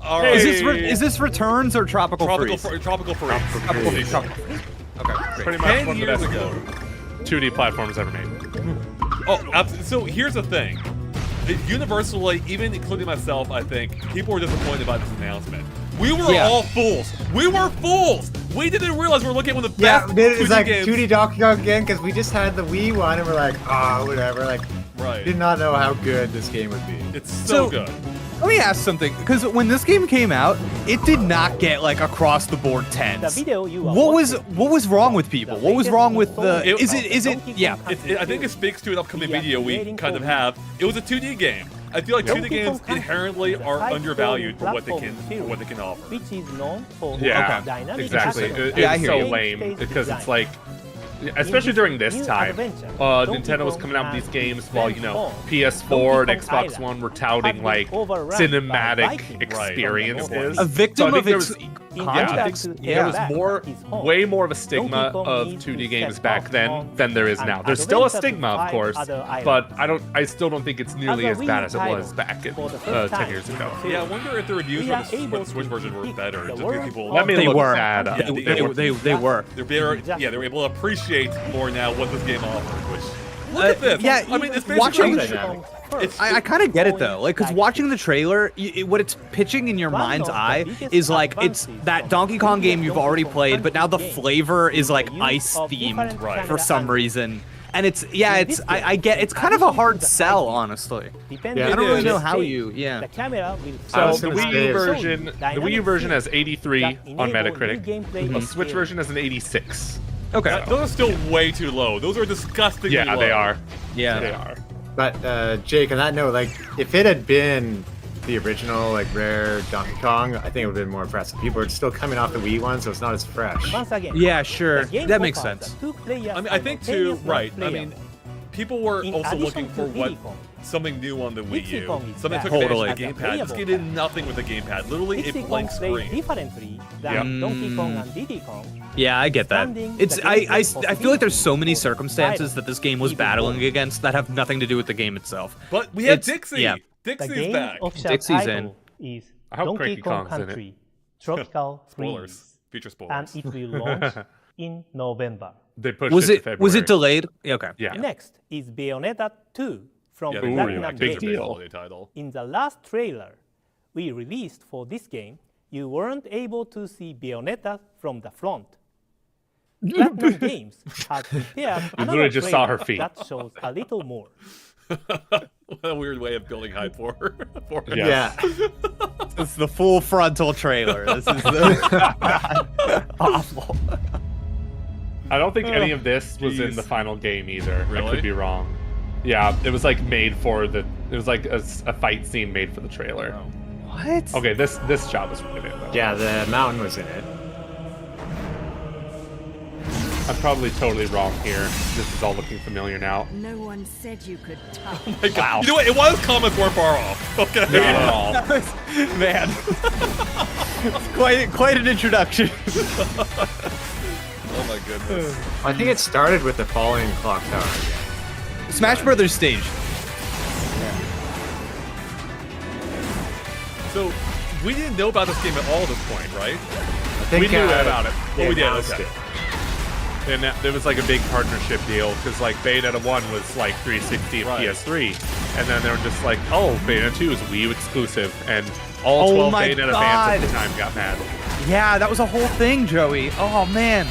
All Is right. this Returns or Tropical Freeze? Tropical Freeze. Tropical Freeze. Tropical Freeze. Okay. Great. Pretty much 10 one of the years best ago. 2D platforms ever made. So here's the thing. Universally, even including myself, I think, people were disappointed by this announcement. We were Yeah. all fools. We were fools. We didn't realize we were looking at one of the Yeah, best it's 2D like games. 2D Donkey Kong again because we just had the Wii one and we're like, oh, whatever. Like, Right. did not know how good this game would be. It's so So- good. Let me ask something, because when this game came out, it did not get like across the board The 10s. video you are What was watching wrong with people? the What was latest wrong with the? installment Is it? of Donkey Yeah. Kong I think it speaks to an upcoming We are video we creating kind of for have. It was a 2D game. I feel like 2D Donkey games Kong Country inherently is a are high-scoring undervalued for what they platform can offer. which is known for Yeah, its dynamic exactly. action It's Yeah, I and hear so you. lame game-based because design. it's like, especially during this New time, adventure, Donkey Nintendo was Kong coming out with has these games while, you know, transformed. PS4 and Donkey Kong Xbox Island One were had touting been like overrun by cinematic Vikings experiences. from the north. A victim So I of think its there was- In Yeah, I contrast think to there was Back, more, his home, way more of a stigma Donkey Kong of needs 2D to games set back off then on than there is an now. There's still a adventure to stigma, of find course, other but islands. I still don't think it's nearly As as a bad Wii as it title was back in for the first 10 time years in ago. the Yeah, I wonder if the reviews We for are the able Switch to version were depict better. the Just world because people Let me They look were. that up. Yeah, They were. they were able to appreciate more now what this game offered. Which look at this. yeah, I mean, it's watching- basically It's I kind of get it though, like, because watching the trailer, what it's pitching in your One mind's of the eye biggest is like it's advances that from Donkey Kong previous game you've Donkey already Kong played, but now the Country flavor is the like use ice of themed different Right. for camera some angles. reason, and it's yeah, In it's this I game, get it's kind of a adapting hard to the sell, high honestly. Depending Yeah, I don't really it know is. how you The camera will So was the gonna Wii say- U version, the Wii U version has 83 on Metacritic. The Switch version has an 86. Okay. those are still way too low. Those are disgustingly Yeah, low. they are. Yeah. They are. But Jake, on that note, like if it had been the original like rare Donkey Kong, I think it would have been more impressive. People are still coming off the Wii one, so it's not as fresh. Once again, Yeah, sure. the game That makes offers sense. a two-player I mean, I think too. simultaneous Right. I multiplayer. mean, people were In also addition looking to for what Diddy Kong, something new on the Wii Dixie U. Kong is Something back took advantage Totally. of the as a gamepad. This playable game did nothing with the gamepad. Literally Dixie a Kong blank plays screen. differently than Yeah. Donkey Kong and Diddy Kong. Yeah, I get that. Standing It's the I gameplay I feel like there's so many possibilities circumstances that this game was even battling more. against that have nothing to do with the game itself. But we had It's- Dixie. yeah. The Dixie's game back. official Dixie's title is I hope Donkey Cranky Kong Kong's in it. Country Tropical Spoilers. Freeze, Future and spoilers. it will launch in November. They pushed Was it to it February. was it delayed? Yeah, okay. Yeah. Next is Bayonetta 2 from Yeah, Ooh, Platinum like, Games. big deal. Holiday title. In the last trailer we released for this game, you weren't able to see Bayonetta from the front. Platinum Games has prepared another literally just saw her trailer feet. that shows a little more. What a weird way of building hype for for it. Yeah. Yeah. It's the full frontal trailer. This is the awful. I don't think any of this was in Jeez. the final game either. I Really? could be wrong. Yeah, it was like made for the. It was like a fight scene made for the trailer. What? Okay, this shot was in it though. Yeah, the mountain was in it. I'm probably totally wrong here. This is all looking familiar now. No one said you could touch. Wow. You know what? It was comments weren't far off. Okay. Not at all. Man, it's quite an introduction. Oh my goodness. I think it started with the falling clock tower again. Smash Brothers stage. So we didn't know about this game at all at this point, right? I think, We knew about it. they Oh, we did, announced okay. it. And there was like a big partnership deal because like Bayonetta 1 was like 360 and Right. PS3, and then they were just like, oh, Bayonetta 2 is Wii U exclusive, and all Oh 12 my Bayonetta God. fans at the time got mad. Yeah, that was a whole thing, Joey. Oh man.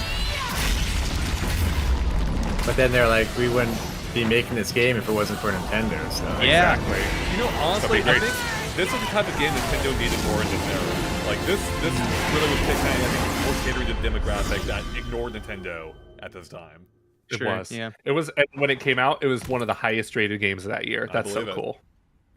But then they're like, we wouldn't be making this game if it wasn't for Nintendo. So Yeah. Exactly. You know, honestly, That'd I be great. think this is the type of game Nintendo needed more in this era. Like this really was taking, I think, more catering to the demographic that ignored Nintendo at this time. It Sure, was. yeah. It was when it came out. It was one of the highest rated games of that year. That's so believe it. cool.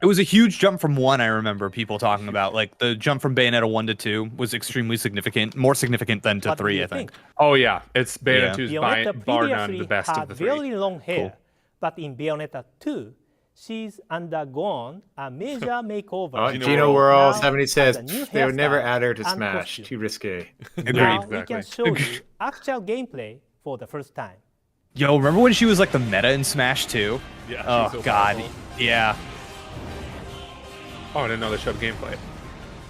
It was a huge jump from 1, I remember people talking about. Like, the jump from Bayonetta 1 to 2 was extremely significant. More significant than to What do 3, you I think. Oh yeah, it's Yeah. Bayonetta 2's Bayonetta bar none previously the best had of the 3. very long hair, but in Bayonetta 2, she's undergone a major makeover. Oh, Gino Gino World. World Now 70 says has a new they would never hairstyle add her to and Smash. costume. Too risque. Agreed. Now Exactly. we can show you actual gameplay for the first time. Yo, remember when she was like the meta in Smash 2? Yeah. Oh, she's so God. powerful. Yeah. Oh, I didn't know they showed gameplay.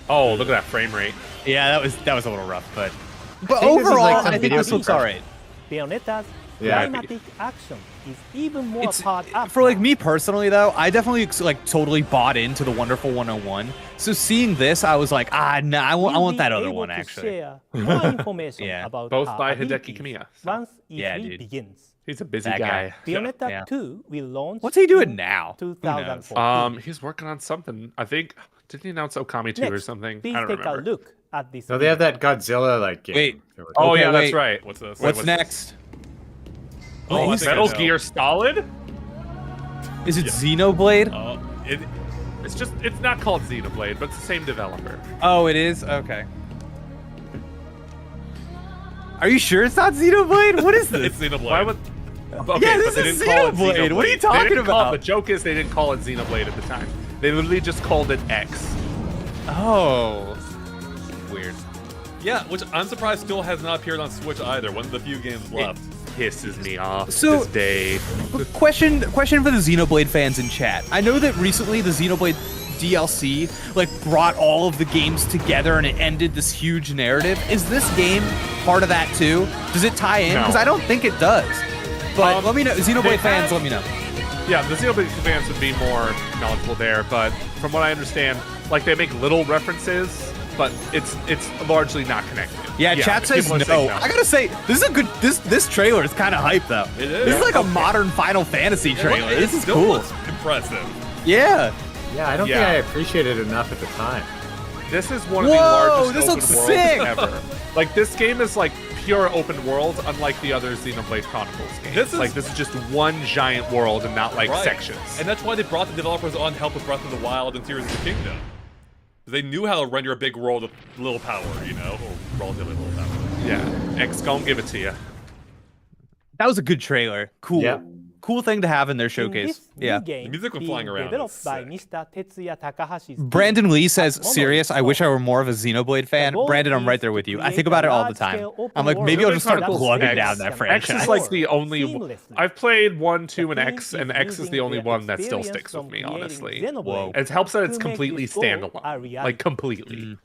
Oh, look at that frame rate. Yeah, that was a little rough, but think this is overall, like some I think video this looks game. alright. Bayonetta's Yeah. climatic action is even more It's powered up. for like now. me personally though, I definitely like totally bought into the Wonderful 101. So seeing this, I was like, no, I We'll want be that other able one to actually. Share more information Yeah. about Both her by Hideki abilities Kamiya, so- once E3 Yeah, dude. begins. He's a busy That guy. guy. Bayonetta Yeah. 2 will launch. What's he doing in now? Who knows? 2014. He's working on something. I think didn't he announce Okami 2 or Next, something? please I don't take remember. a look at this. No, they have video. that Godzilla like game. Wait. Oh Okay, yeah, that's wait. right. What's this? What's Wait, next? Oh, I Wait, think I Metal know. Gear Solid? Is it Xenoblade? It's not called Xenoblade, but it's the same developer. Oh, it is? Okay. Are you sure it's not Xenoblade? What is It's this? Xenoblade. Why would? Okay, Yeah, but this they is didn't call it Xenoblade. What are you Xenoblade. talking They didn't call about? it- the joke is they didn't call it Xenoblade at the time. They literally just called it X. Oh. Weird. Yeah, which I'm surprised still has not appeared on Switch either. One of the few games left. Pisses me off So- this day. Question for the Xenoblade fans in chat. I know that recently the Xenoblade DLC like brought all of the games together and it ended this huge narrative. Is this game part of that too? Does it tie in? No. Because I don't think it does. But let me know, they Xenoblade fans. have- Let me know. Yeah, the Xenoblade fans would be more knowledgeable there, but from what I understand, like they make little references, but it's largely not connected. Yeah, chat says people are no. saying I gotta say, this is a good. This trailer is kind of hype though. It is. This is like a modern Final Fantasy trailer. It This is still cool. looks impressive. Yeah. Yeah, I don't Yeah. think I appreciated it enough at the time. This is one of the Whoa, largest this open looks worlds sick! ever. Like this game is like pure open world, unlike the other Xenoblade Chronicles games. This is- just one giant world and not like Right. sections. And that's why they brought the developers on to help with Breath of the Wild and Tears of the Kingdom. They knew how to render a big world with little power, you know? Or relatively little power. Yeah, X gon' give it to you. That was a good trailer. Cool. Yeah. Cool thing to have in their In showcase. this Yeah. new game The music when flying being around is developed by sick. Mr. Tetsuya Takahashi's team Brandon Lee says, at Monolith serious, I wish I were more of a Xenoblade fan. The goal Brandon, I'm is right there to with you. I create think about a it all the time. large-scale open I'm like, world maybe I'll just start Chronicles plugging X- down that X franchise. is like the only. Seamlessly. I've played 1, 2, and The X, team and is X is the using only their one that still experience sticks with from me, creating honestly. Xenoblade Whoa. It helps that it's to make completely this goal a standalone, reality. like completely.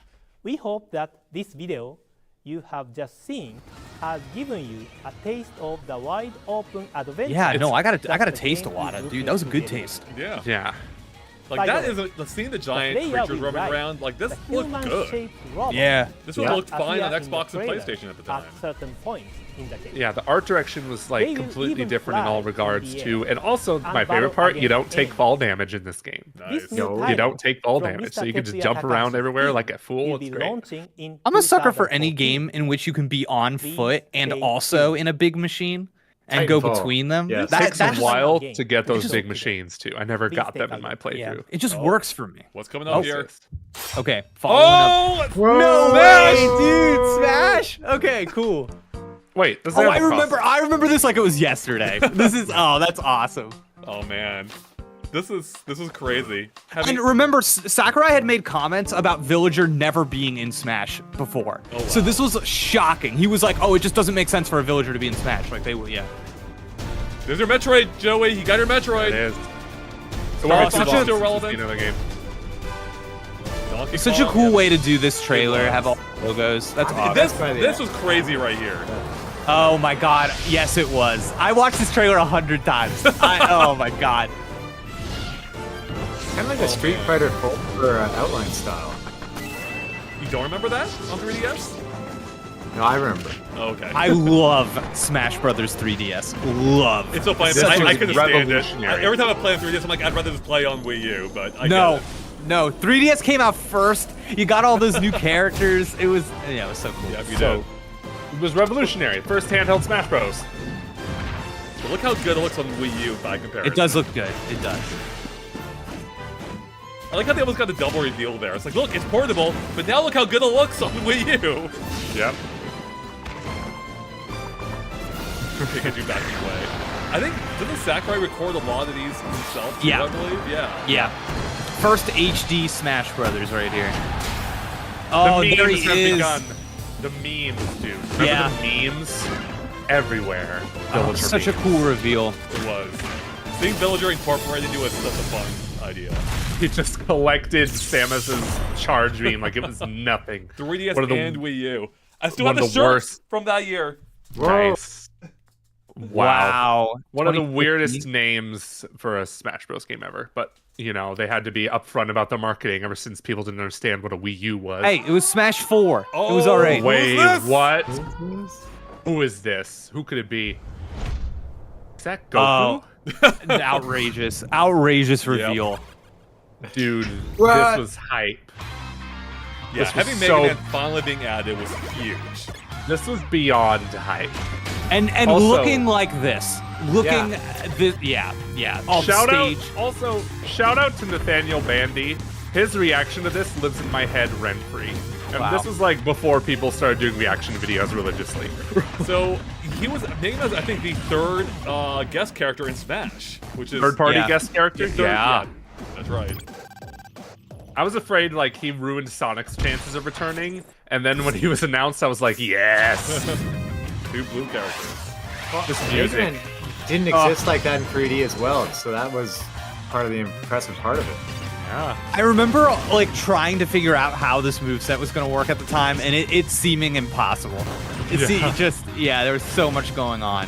We hope that this video you have just seen has given you a taste of the wide open adventure. Yeah, no, I gotta that the taste a game lot is of, dude. That was a looking good to taste. Yeah. Yeah. Like, By that the is seeing the giant player creatures will roaming ride around, like, this the looked good. human-shaped robot Yeah. This one that looked fine on appear in the Xbox and trailer PlayStation at the time. At certain points in the game. Yeah, the art direction was They like will completely even different in fly all in regards the too. air And also and my battle favorite part, you against don't take enemies. fall damage in this game. Nice. This new No. title You don't take fall from damage, Mr. so you can just Tetsuya jump around Takahashi's everywhere team like a fool. will It's be great. launching in I'm a sucker for any 2014. game in which you can be on Please foot and stay also tuned. in a big machine and go Titanfall. between them. Yes. It takes a just- while game. to get those just- big machines too. I never Please got take them a in my look. Yeah, playthrough. it just works for me. What's coming up Oh, here? Okay, following up. Oh! No Smash! way, dude! Smash! Okay, cool. Wait, this is Oh, I remember this like it was yesterday. That's awesome. Oh, man. This is crazy. And remember, Sakurai had made comments about Villager never being in Smash before. Oh, wow. So this was shocking. He was like, oh, it just doesn't make sense for a Villager to be in Smash. Like, they will, yeah. There's your Metroid, Joey. You got your Metroid. It is. Star it's Fox such is a- still relevant. Another game. Donkey It's such a Kong, cool yeah. way to do this trailer, was. have all the logos. That's awesome. This was crazy right here. Oh my god, yes it was. I watched this trailer 100 times. Oh my god. Kind of like a Street Fighter 4 outline style. You don't remember that on 3DS? No, I remember. Oh, okay. I love Smash Brothers 3DS. Love. It's so funny. This I was couldn't stand it. revolutionary. Every time I play on 3DS, I'm like, I'd rather just play on Wii U, but I No. get it. No, 3DS came out first. You got all those new characters. It was so cool. Yeah, you So, did. it was revolutionary. First handheld Smash Bros. But look how good it looks on Wii U by comparison. It does look good. It does. I like how they almost got the double reveal there. It's like, look, it's portable, but now look how good it looks on Wii U. Yep. Pikachu backing away. I think, didn't Sakurai record a lot of these himself, too, Yeah. I believe? Yeah. Yeah. First HD Smash Brothers right here. Oh, The there memes he have is. begun. The memes, dude. Remember Yeah. the memes? Everywhere. Oh, Villager such a memes. cool reveal. It was. Seeing Villager incorporated into it is such a fun idea. He just collected Samus's charge beam like it was nothing. 3DS One of the- and Wii U. I still one have the of the shirt worst- from that year. Nice. Wow. One of the 2015. weirdest names for a Smash Bros. Game ever. But, you know, they had to be upfront about the marketing ever since people didn't understand what a Wii U was. Hey, it was Smash 4. It was Oh, alright. Wait, this? what? Who is this? Who could it be? Is that Goku? Outrageous. Outrageous reveal. Dude, What? this was hype. Yeah, This was having Mega so- Man finally being added was huge. This was beyond hype. And Also- looking like this. Looking yeah, on Shout stage. out, also, shout out to Nathaniel Bandy. His reaction to this lives in my head rent-free. And Wow. this was like before people started doing reaction videos religiously. So he was Mega Man, I think, the third guest character in Smash, which is Third-party Yeah. guest character? Third- Yeah. that's right. I was afraid like he ruined Sonic's chances of returning, and then when he was announced, I was like, yes. Two blue characters. This Mega music. Man didn't exist like that in 3D as well, so that was part of the impressive part of it. Yeah. I remember like trying to figure out how this moveset was going to work at the time, and it seeming impossible. There was so much going on.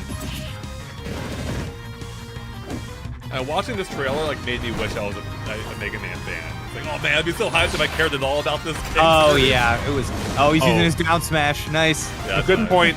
Watching this trailer like made me wish I was a Mega Man fan. It's like, oh man, I'd be so hyped if I cared at all about this. Oh yeah, it was. Oh, he's using Oh. his down smash. Nice. Yeah, A good point.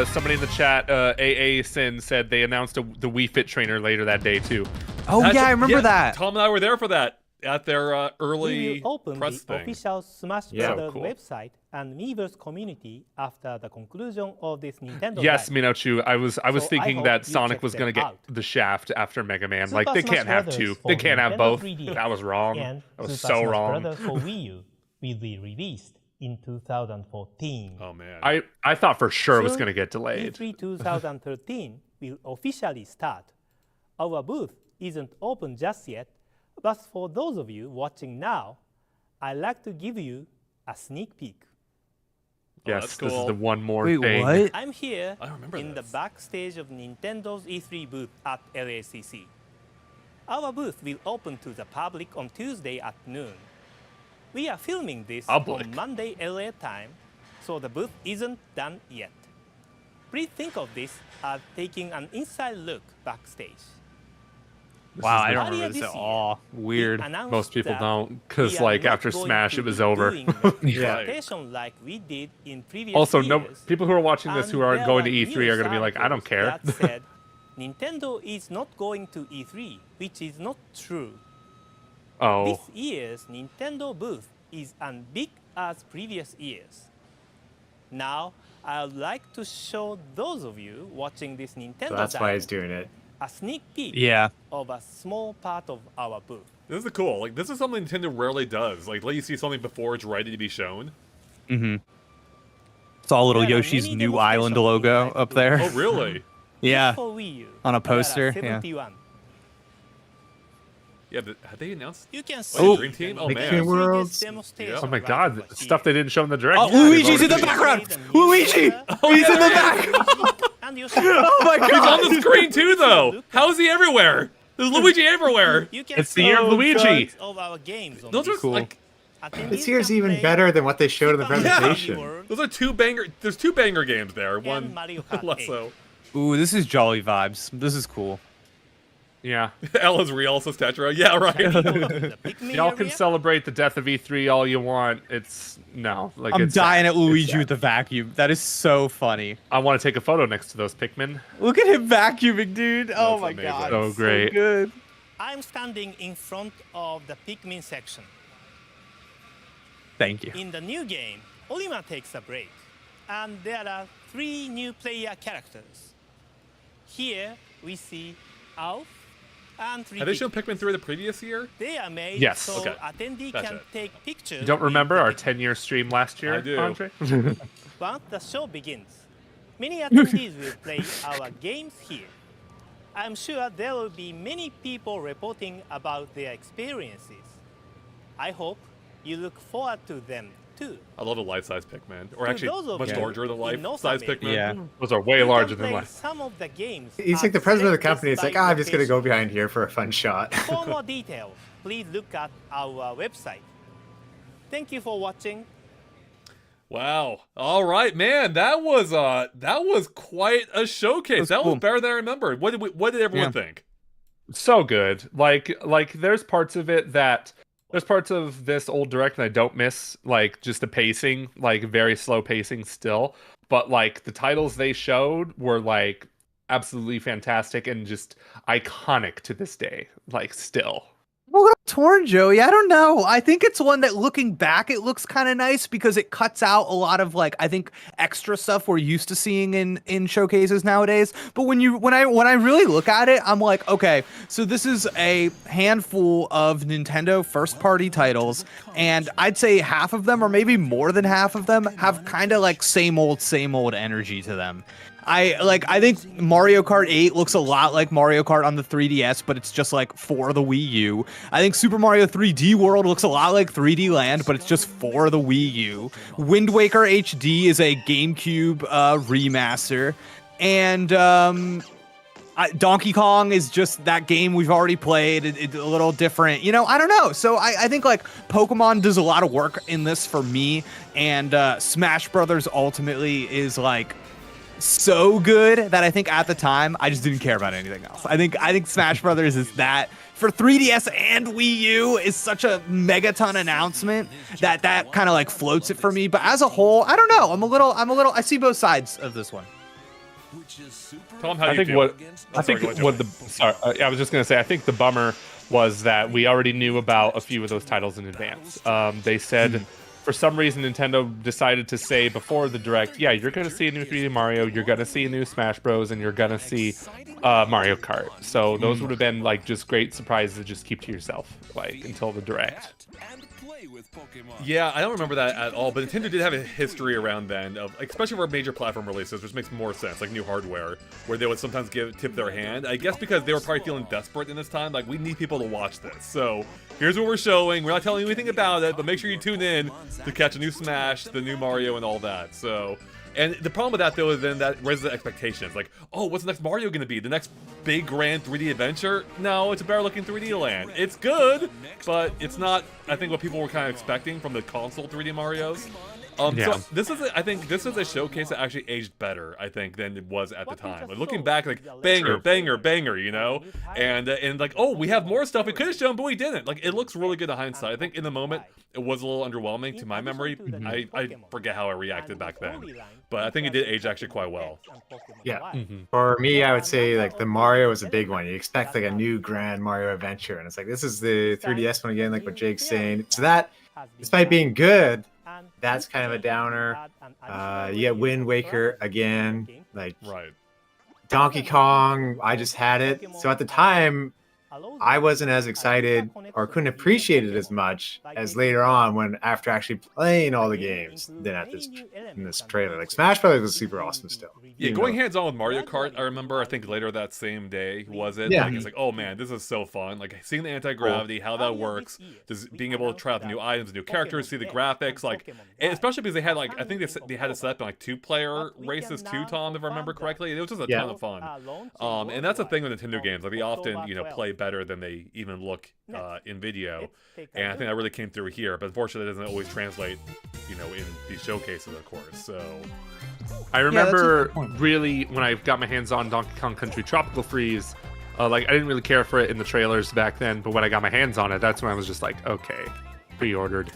Somebody in the chat, AA Sin said they announced the Wii Fit trainer later that day too. Oh yeah, I remember that. Tom and I were there for that at their We early will open press the thing. official Smash Yeah. Brothers Cool. website and Miiverse community after the conclusion of this Nintendo Yes, Direct. Minochu. I was So I thinking hope that you Sonic check was gonna them get out. the shaft after Mega Man. Super Like they Smash can't have Brothers two. for They can't have Nintendo both. 3DS That was wrong. and That was Super so Smash wrong. Brothers for Wii U will be released in 2014. Oh man. I thought for sure it was Soon, gonna get delayed. E3 2013 will officially start. Our booth isn't open just yet, but for those of you watching now, I'd like to give you a sneak peek. Yes, that's this is cool. the one more Wait, thing. what? I'm here I remember in this. the backstage of Nintendo's E3 booth at LACC. Our booth will open to the public on Tuesday at noon. We are filming this Public? on Monday LA time, so the booth isn't done yet. Please think of this as taking an inside look backstage. Wow, I don't Earlier remember this this at year, all. Weird. we announced Most people that don't, because we are like not after going Smash, to it was be over. doing the presentation like we did in previous Also, years. no people who are watching this who And aren't there going were to E3 are news gonna be like, I don't care. articles That said, Nintendo is not going to E3, which is not true. Oh, This year's Nintendo booth is as big as previous years. Now, I would like to show those of you watching this Nintendo So that's why he's Direct doing it. a sneak peek Yeah. of a small part of our booth. This is cool. Like this is something Nintendo rarely does. Like let you see something before it's ready to be shown. Saw little There are Yoshi's many new island demonstrations logo inside up the there. Oh really? Yeah. For Wii U, On a there are poster, yeah. 71. Yeah, but have they announced? You can Like, see Dream Team? Oh the man. Dream Worlds. demonstration oh my right God, over stuff here. they didn't show in the direct. Oh, They've Luigi's in the already- background. Luigi! Oh, He's in the back. And Yoshi. Oh my He's god. on the screen too, though. How is he everywhere? There's Luigi everywhere. You can It's the see year of Luigi. parts of our games on Those are this. like This year's even better than what they showed in the Super Mario presentation. World those are two banger. There's two banger games there. and One Mario Kart less 8. so. Ooh, this is jolly vibes. This is cool. Yeah, Ella's real, says Tetra. Yeah, right. The Pikmin y'all can area? celebrate the death of E3 all you want. It's no, like I'm it's dying sad. at Luigi It's sad. with the vacuum. That is so funny. I want to take a photo next to those Pikmin. Look at him vacuuming, dude. Oh That's my amazing. god. So great. good. I'm standing in front of the Pikmin section. Thank you. In the new game, Olima takes a break, and there are 3 new player characters. Here we see Alf and 3 Have they shown Pikmin 3 the previous year? They are made Yes. so Okay. attendee Gotcha. can take pictures. You don't with remember the our Pikmin. 10-year stream last year, I do. Andre? Once the show begins, many attendees will play our games here. I'm sure there will be many people reporting about their experiences. I hope you look forward to them too. I love a life-size Pikmin, or To actually those of much you larger than in life-size North Pikmin. Yeah. Those are way You larger can than play life. some of the games He's at like the president of the selected company. It's like, site I'm just gonna go locations. behind here for a fun shot. For more details, please look at our website. Thank you for watching. Wow. All right, man. That was quite a showcase. was That cool. was better than I remembered. What did everyone think? So good. Like there's parts of it that there's parts of this old direct that I don't miss, like just the pacing, like very slow pacing still. But like the titles they showed were like absolutely fantastic and just iconic to this day. Like still. I'm a little torn, Joey. I don't know. I think it's one that, looking back, it looks kind of nice because it cuts out a lot of, like, I think extra stuff we're used to seeing in showcases nowadays. But when I really look at it, I'm like, okay, so this is a handful of Nintendo first-party titles, and I'd say half of them, or maybe more than half of them, have kind of like same old energy to them. I think Mario Kart 8 looks a lot like Mario Kart on the 3DS, but it's just like for the Wii U. I think Super Mario 3D World looks a lot like 3D Land, but it's just for the Wii U. Wind Waker HD is a GameCube remaster. And Donkey Kong is just that game we've already played. It's a little different. You know, I don't know. So I think like Pokemon does a lot of work in this for me. And Smash Brothers ultimately is like so good that I think at the time I just didn't care about anything else. I think Smash Brothers is that for 3DS and Wii U is such a megaton announcement that kind of like floats it for me. But as a whole, I don't know. I'm a little I see both sides of this one. Tom, how do I you think feel? what Oh, I sorry, think go ahead, what Joey. the sorry, I was just gonna say I think the bummer was that we already knew about a few of those titles in advance. They said for some reason Nintendo decided to say before the direct, yeah, you're gonna see a new 3D Mario, you're gonna see a new Smash Bros, and you're gonna see Mario Kart. So those would have been like just great surprises to just keep to yourself, like until the direct. Yeah, I don't remember that at all, but Nintendo did have a history around then of, like, especially for major platform releases, which makes more sense, like new hardware, where they would sometimes tip their hand. I guess because they were probably feeling desperate in this time, like, we need people to watch this. So here's what we're showing. We're not telling you anything about it, but make sure you tune in to catch a new Smash, the new Mario, and all that. So, and the problem with that, though, is then that raises the expectations. Like, oh, what's the next Mario going to be? The next big, grand 3D adventure? No, it's a better-looking 3D land. It's good, but it's not, I think, what people were kind of expecting from the console 3D Marios. Yeah. So I think this is a showcase that actually aged better, I think, than it was at the time. Like, looking back, like, banger, banger, banger, you know? And like, oh, we have more stuff we could have shown, but we didn't. Like, it looks really good in hindsight. I think in the moment, it was a little underwhelming to my memory. I forget how I reacted back then. But I think it did age actually quite well. Yeah. For me, I would say like the Mario was a big one. You expect like a new grand Mario adventure, and it's like this is the 3DS one again, like what Jake's saying. So that, despite being good, that's kind of a downer. You get Wind Waker again, like Right. Donkey Kong. I just had it, so at the time, I wasn't as excited or couldn't appreciate it as much as later on when after actually playing all the games than at this in this trailer. Like Smash Brothers was super awesome still. Yeah, You going know. hands-on with Mario Kart, I remember, I think later that same day, was it? Yeah. Like, it's like, oh man, this is so fun. Like, seeing the anti-gravity, how that works, just being able to try out the new items, new characters, see the graphics, like, and especially because they had, like, I think they had it set up in, like, two-player races too, Tom, if I remember correctly. It was just a ton of fun. And that's the thing with Nintendo games. Like, they often, you know, play better than they even look in video. And I think that really came through here. But unfortunately, it doesn't always translate, you know, in these showcases, of course. So... I remember really when I got my hands on Donkey Kong Country Tropical Freeze, like I didn't really care for it in the trailers back then, but when I got my hands on it, that's when I was just like, okay, pre-ordered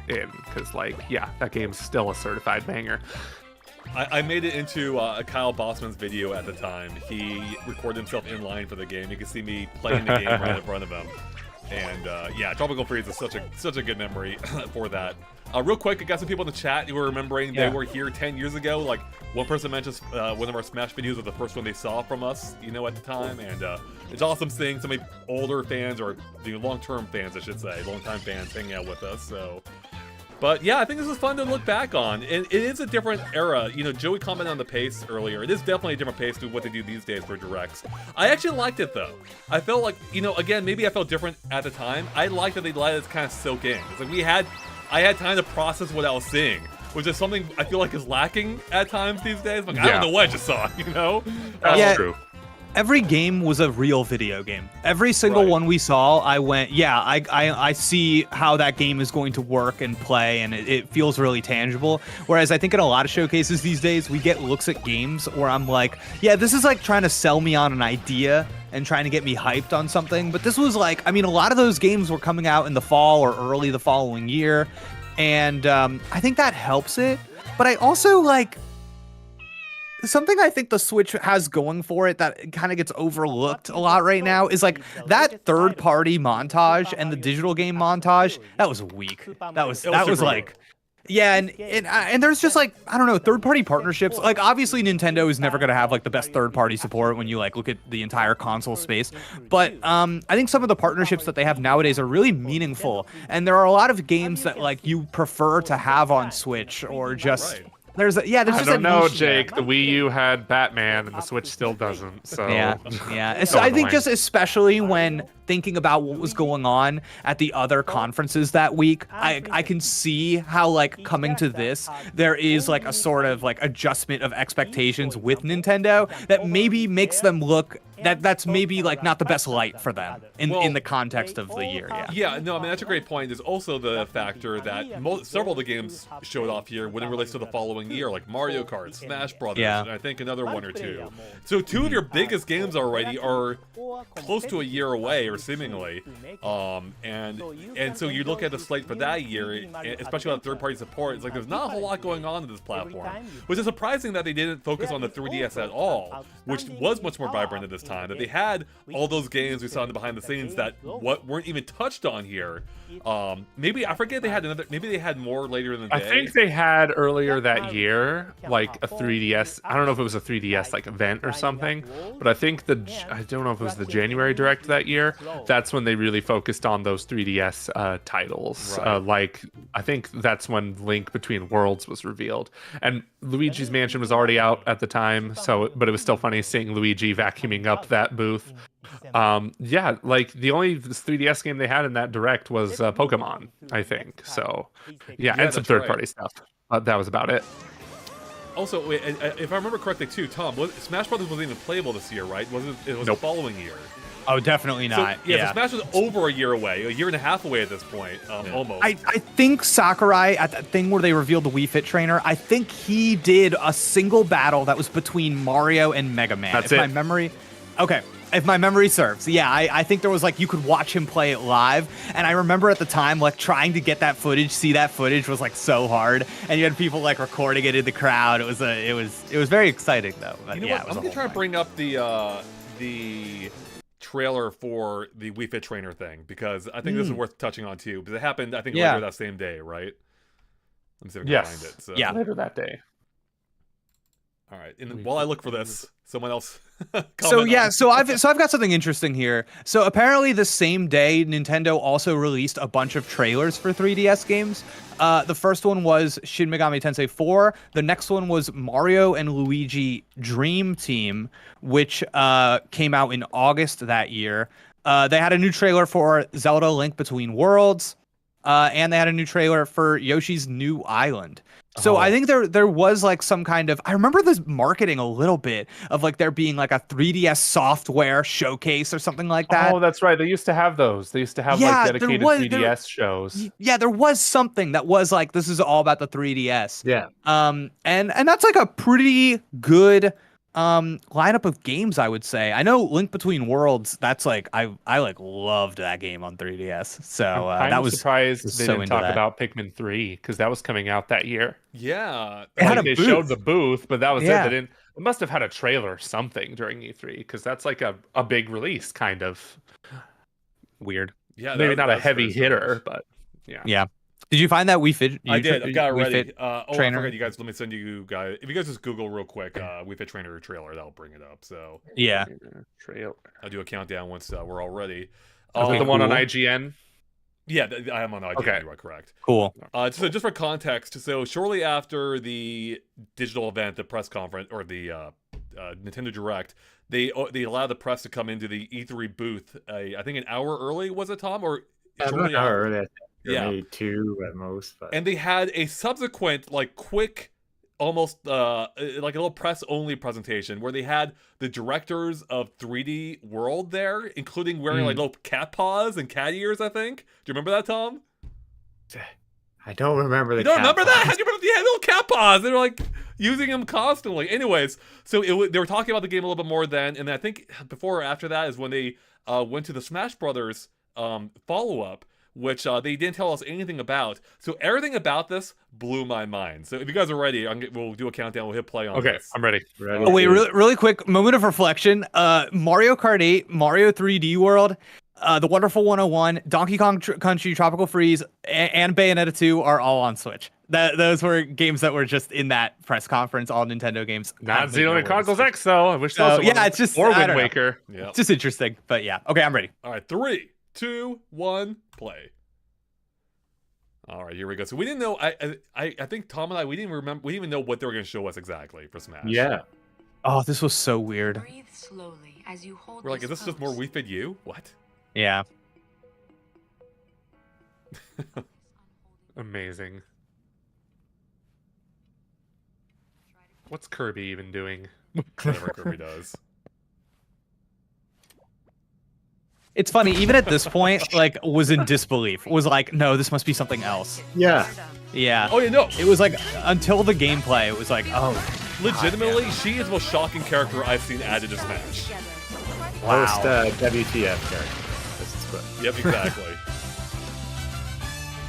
in, because like, yeah, that game's still a certified banger. I made it into Kyle Bossman's video at the time. He recorded himself in line for the game. You can see me playing the game right in front of him. And yeah, Tropical Freeze is such a good memory for that. Real quick, I got some people in the chat who were remembering they were here 10 years ago. Like, one person mentioned one of our Smash videos was the first one they saw from us, you know, at the time. And it's awesome seeing so many older fans, or long-term fans, I should say, long-time fans hanging out with us. So, but yeah, I think this is fun to look back on. And it is a different era. You know, Joey commented on the pace earlier. It is definitely a different pace to what they do these days for directs. I actually liked it, though. I felt like, you know, again, maybe I felt different at the time. I liked that they let us kind of soak in. It's like I had time to process what I was seeing, which is something I feel like is lacking at times these days. Like, I don't know what I just saw, you know? That's true. Every game was a real video game. Every single one we saw, I went, yeah, I see how that game is going to work and play, and it feels really tangible. Whereas I think in a lot of showcases these days, we get looks at games where I'm like, yeah, this is like trying to sell me on an idea and trying to get me hyped on something. But this was like, I mean, a lot of those games were coming out in the fall or early the following year. And I think that helps it. But I also like, something I think the Switch has going for it that kind of gets overlooked a lot right now is like that third-party montage and the digital game montage. That was weak. That was like, yeah, and there's just like, I don't know, third-party partnerships. Like, obviously Nintendo is never gonna have like the best third-party support when you like look at the entire console space. But I think some of the partnerships that they have nowadays are really meaningful, and there are a lot of games that like you prefer to have on Switch or just. There's I don't know, Jake. The Wii U had Batman, and the Switch still doesn't. So yeah. So I think just especially when thinking about what was going on at the other conferences that week, I can see how like coming to this, there is like a sort of like adjustment of expectations with Nintendo that maybe makes them look that's maybe like not the best light for them in the context of the year. Yeah, no, I mean that's a great point. There's also the factor that several of the games showed off here when it relates to the following year, like Mario Kart, Smash Brothers, and I think another one or two. So two of your biggest games already are close to a year away, or seemingly. And so you look at the slate for that year, especially on third-party support. It's like there's not a whole lot going on in this platform, which is surprising that they didn't focus on the 3DS at all, which was much more vibrant at this time. That they had all those games we saw in the behind the scenes that weren't even touched on here. Maybe I forget they had another. Maybe they had more later in the day. I think they had earlier that year, like a 3DS. I don't know if it was a 3DS like event or something, but I think I don't know if it was the January Direct that year. That's when they really focused on those 3DS titles. Like I think that's when Link Between Worlds was revealed, and Luigi's Mansion was already out at the time. But it was still funny seeing Luigi vacuuming up that booth. Yeah, like the only 3DS game they had in that Direct was Pokemon, I think. So yeah, and some third-party stuff. That was about it. Also, wait, if I remember correctly too, Tom, Smash Brothers wasn't even playable this year, right? It was the following year. Oh, definitely not. So, so Smash was over a year away, a year and a half away at this point, almost. I think Sakurai, at that thing where they revealed the Wii Fit trainer, I think he did a single battle that was between Mario and Mega Man. That's If my memory serves. Yeah, I think there was like, you could watch him play it live. And I remember at the time, like trying to get that footage, see that footage was like so hard. And you had people like recording it in the crowd. It was very exciting though. But, you know what? I'm gonna try to bring up the trailer for the Wii Fit trainer thing, because I think this is worth touching on too, because it happened, I think, later that same day, right? Let me see if I can find it. So. Yeah, later that day. All right, and while I look for this, someone else. So I've got something interesting here. So apparently the same day, Nintendo also released a bunch of trailers for 3DS games. The first one was Shin Megami Tensei 4. The next one was Mario and Luigi Dream Team, which came out in August that year. They had a new trailer for Zelda Link Between Worlds, and they had a new trailer for Yoshi's New Island. So I think there was like some kind of, I remember this marketing a little bit of like there being like a 3DS software showcase or something like that. Oh, that's right. They used to have those. They used to have like dedicated 3DS shows. Yeah, there was something that was like, this is all about the 3DS. Yeah. And that's like a pretty good lineup of games, I would say. I know Link Between Worlds, that's like I like loved that game on 3DS. So that was surprised they didn't talk about Pikmin 3, because that was coming out that year. Yeah, they showed the booth, but that was it. They didn't. It must have had a trailer or something during E3, because that's like a big release, kind of. Weird. Yeah, Maybe not a that's heavy very strange. hitter, but yeah. Yeah. Did you find that Wii Fit? I did. I got it Wii ready. Fit I trainer? forgot you guys. Let me send you guys. If you guys just Google real quick, Wii Fit Trainer trailer, that'll bring it up. So Yeah. Trail. I'll do a countdown once we're all ready. Is it the one on cool. IGN? Yeah, I am on IGN. Okay. You are correct. Cool. So just for context, so shortly after the digital event, the press conference, or the Nintendo Direct, they allowed the press to come into the E3 booth. I think an hour early, was it, Tom? Or Shortly early, I think. Or Yeah. maybe 2 at most. But And they had a subsequent, like, quick, almost like a little press only presentation where they had the directors of 3D World there, including wearing like little cat paws and cat ears, I think. Do you remember that, Tom? I don't remember the. You don't cat remember that? paws. How do you remember? They had little cat paws. They were like using them constantly. Anyways, so they were talking about the game a little bit more then, and I think before or after that is when they went to the Smash Brothers follow-up, which they didn't tell us anything about. So everything about this blew my mind. So if you guys are ready, we'll do a countdown. We'll hit play on Okay, this. I'm ready. Ready Oh wait, to- really quick moment of reflection. Mario Kart 8, Mario 3D World, The Wonderful 101, Donkey Kong Country Tropical Freeze, and Bayonetta 2 are all on Switch. Those were games that were just in that press conference. All Nintendo games. Not have made their way Xenoblade to Chronicles Switch. X though. I wish So, those yeah, it's just- or I Wind don't know. Waker. Yeah. It's just interesting, but yeah. Okay, I'm ready. All right, 3, 2, 1, play. All right, here we go. So we didn't know. I think Tom and I we didn't remember. We didn't even know what they were going to show us exactly for Smash. Yeah. Oh, this was so weird. Breathe slowly as you hold We're like, is this just more pose. Wii Fit U? What? Yeah. Amazing. What's Kirby even doing? Whatever Kirby does. It's funny, even at this point, like, was in disbelief. Was like, no, this must be something else. Yeah. Yeah. Oh yeah, no. It was like, until the gameplay, it was like, oh, Legitimately, she is the most shocking character I've seen added to Smash. Most WTF character. This is what. Yep, exactly.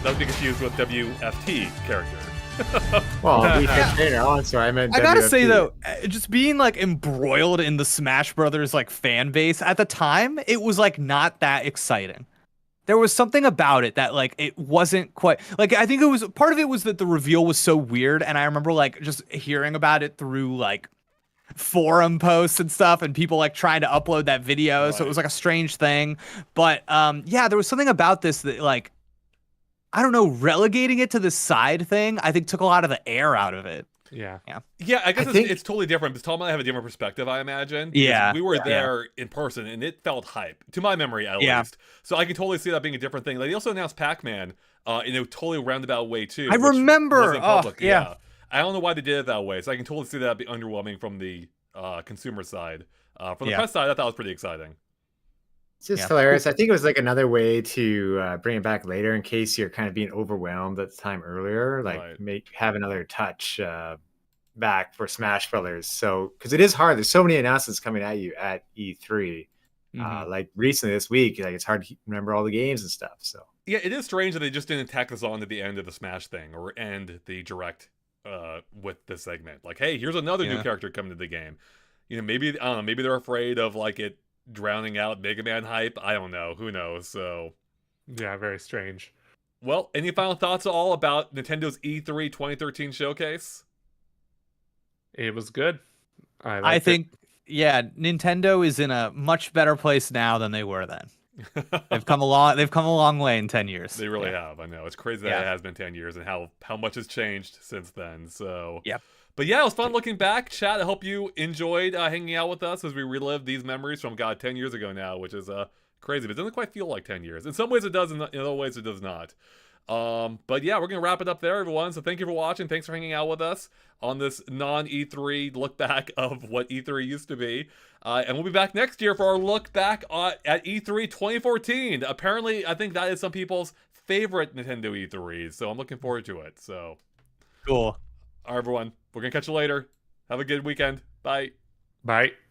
That would be confused with WFT character. Well, we fit trainer. Oh, I'm sorry. I meant. I gotta WFT. say though, just being like embroiled in the Smash Brothers like fan base at the time, it was like not that exciting. There was something about it that like it wasn't quite like I think it was part of it was that the reveal was so weird, and I remember like just hearing about it through like forum posts and stuff, and people like trying to upload that video, so it was like a strange thing. But yeah, there was something about this that like I don't know, relegating it to the side thing, I think took a lot of the air out of it. Yeah. Yeah, I guess think- it's totally different because Tom and I have a different perspective, I imagine. because Yeah, We were yeah. there in person and it felt hype, to my memory at least. So I can totally see that being a different thing. Like, they also announced Pac-Man in a totally roundabout way too. I which remember. wasn't Oh, public. yeah. I don't know why they did it that way. So I can totally see that be underwhelming from the consumer side. From the Yeah. press side, I thought it was pretty exciting. It's just Yeah. hilarious. I think it was like another way to bring it back later in case you're kind of being overwhelmed at the time earlier. Like Right. have another touch back for Smash Brothers. So because it is hard. There's so many announcements coming at you at E3. Like recently this week, like it's hard to remember all the games and stuff. So Yeah, it is strange that they just didn't tack this on to the end of the Smash thing or end the direct with this segment. Like, hey, here's another new Yeah. character coming to the game. You know, maybe I don't know, maybe they're afraid of like it drowning out Mega Man hype. I don't know. Who knows? So, Yeah, very strange. well, any final thoughts at all about Nintendo's E3 2013 showcase? It was good. I liked it. think, yeah, Nintendo is in a much better place now than they were then. They've come a long way in 10 years. They really have. I know. It's crazy that Yeah. it has been 10 years and how much has changed since then. So, Yeah. But yeah, it was fun looking back. Chat, I hope you enjoyed hanging out with us as we relive these memories from, 10 years ago now, which is crazy. But it doesn't quite feel like 10 years. In some ways it does, in other ways it does not. But yeah, we're going to wrap it up there, everyone. So thank you for watching. Thanks for hanging out with us on this non-E3 look back of what E3 used to be. And we'll be back next year for our look back at E3 2014. Apparently, I think that is some people's favorite Nintendo E3s. So I'm looking forward to it. So, Cool. all right, everyone. We're going to catch you later. Have a good weekend. Bye. Bye.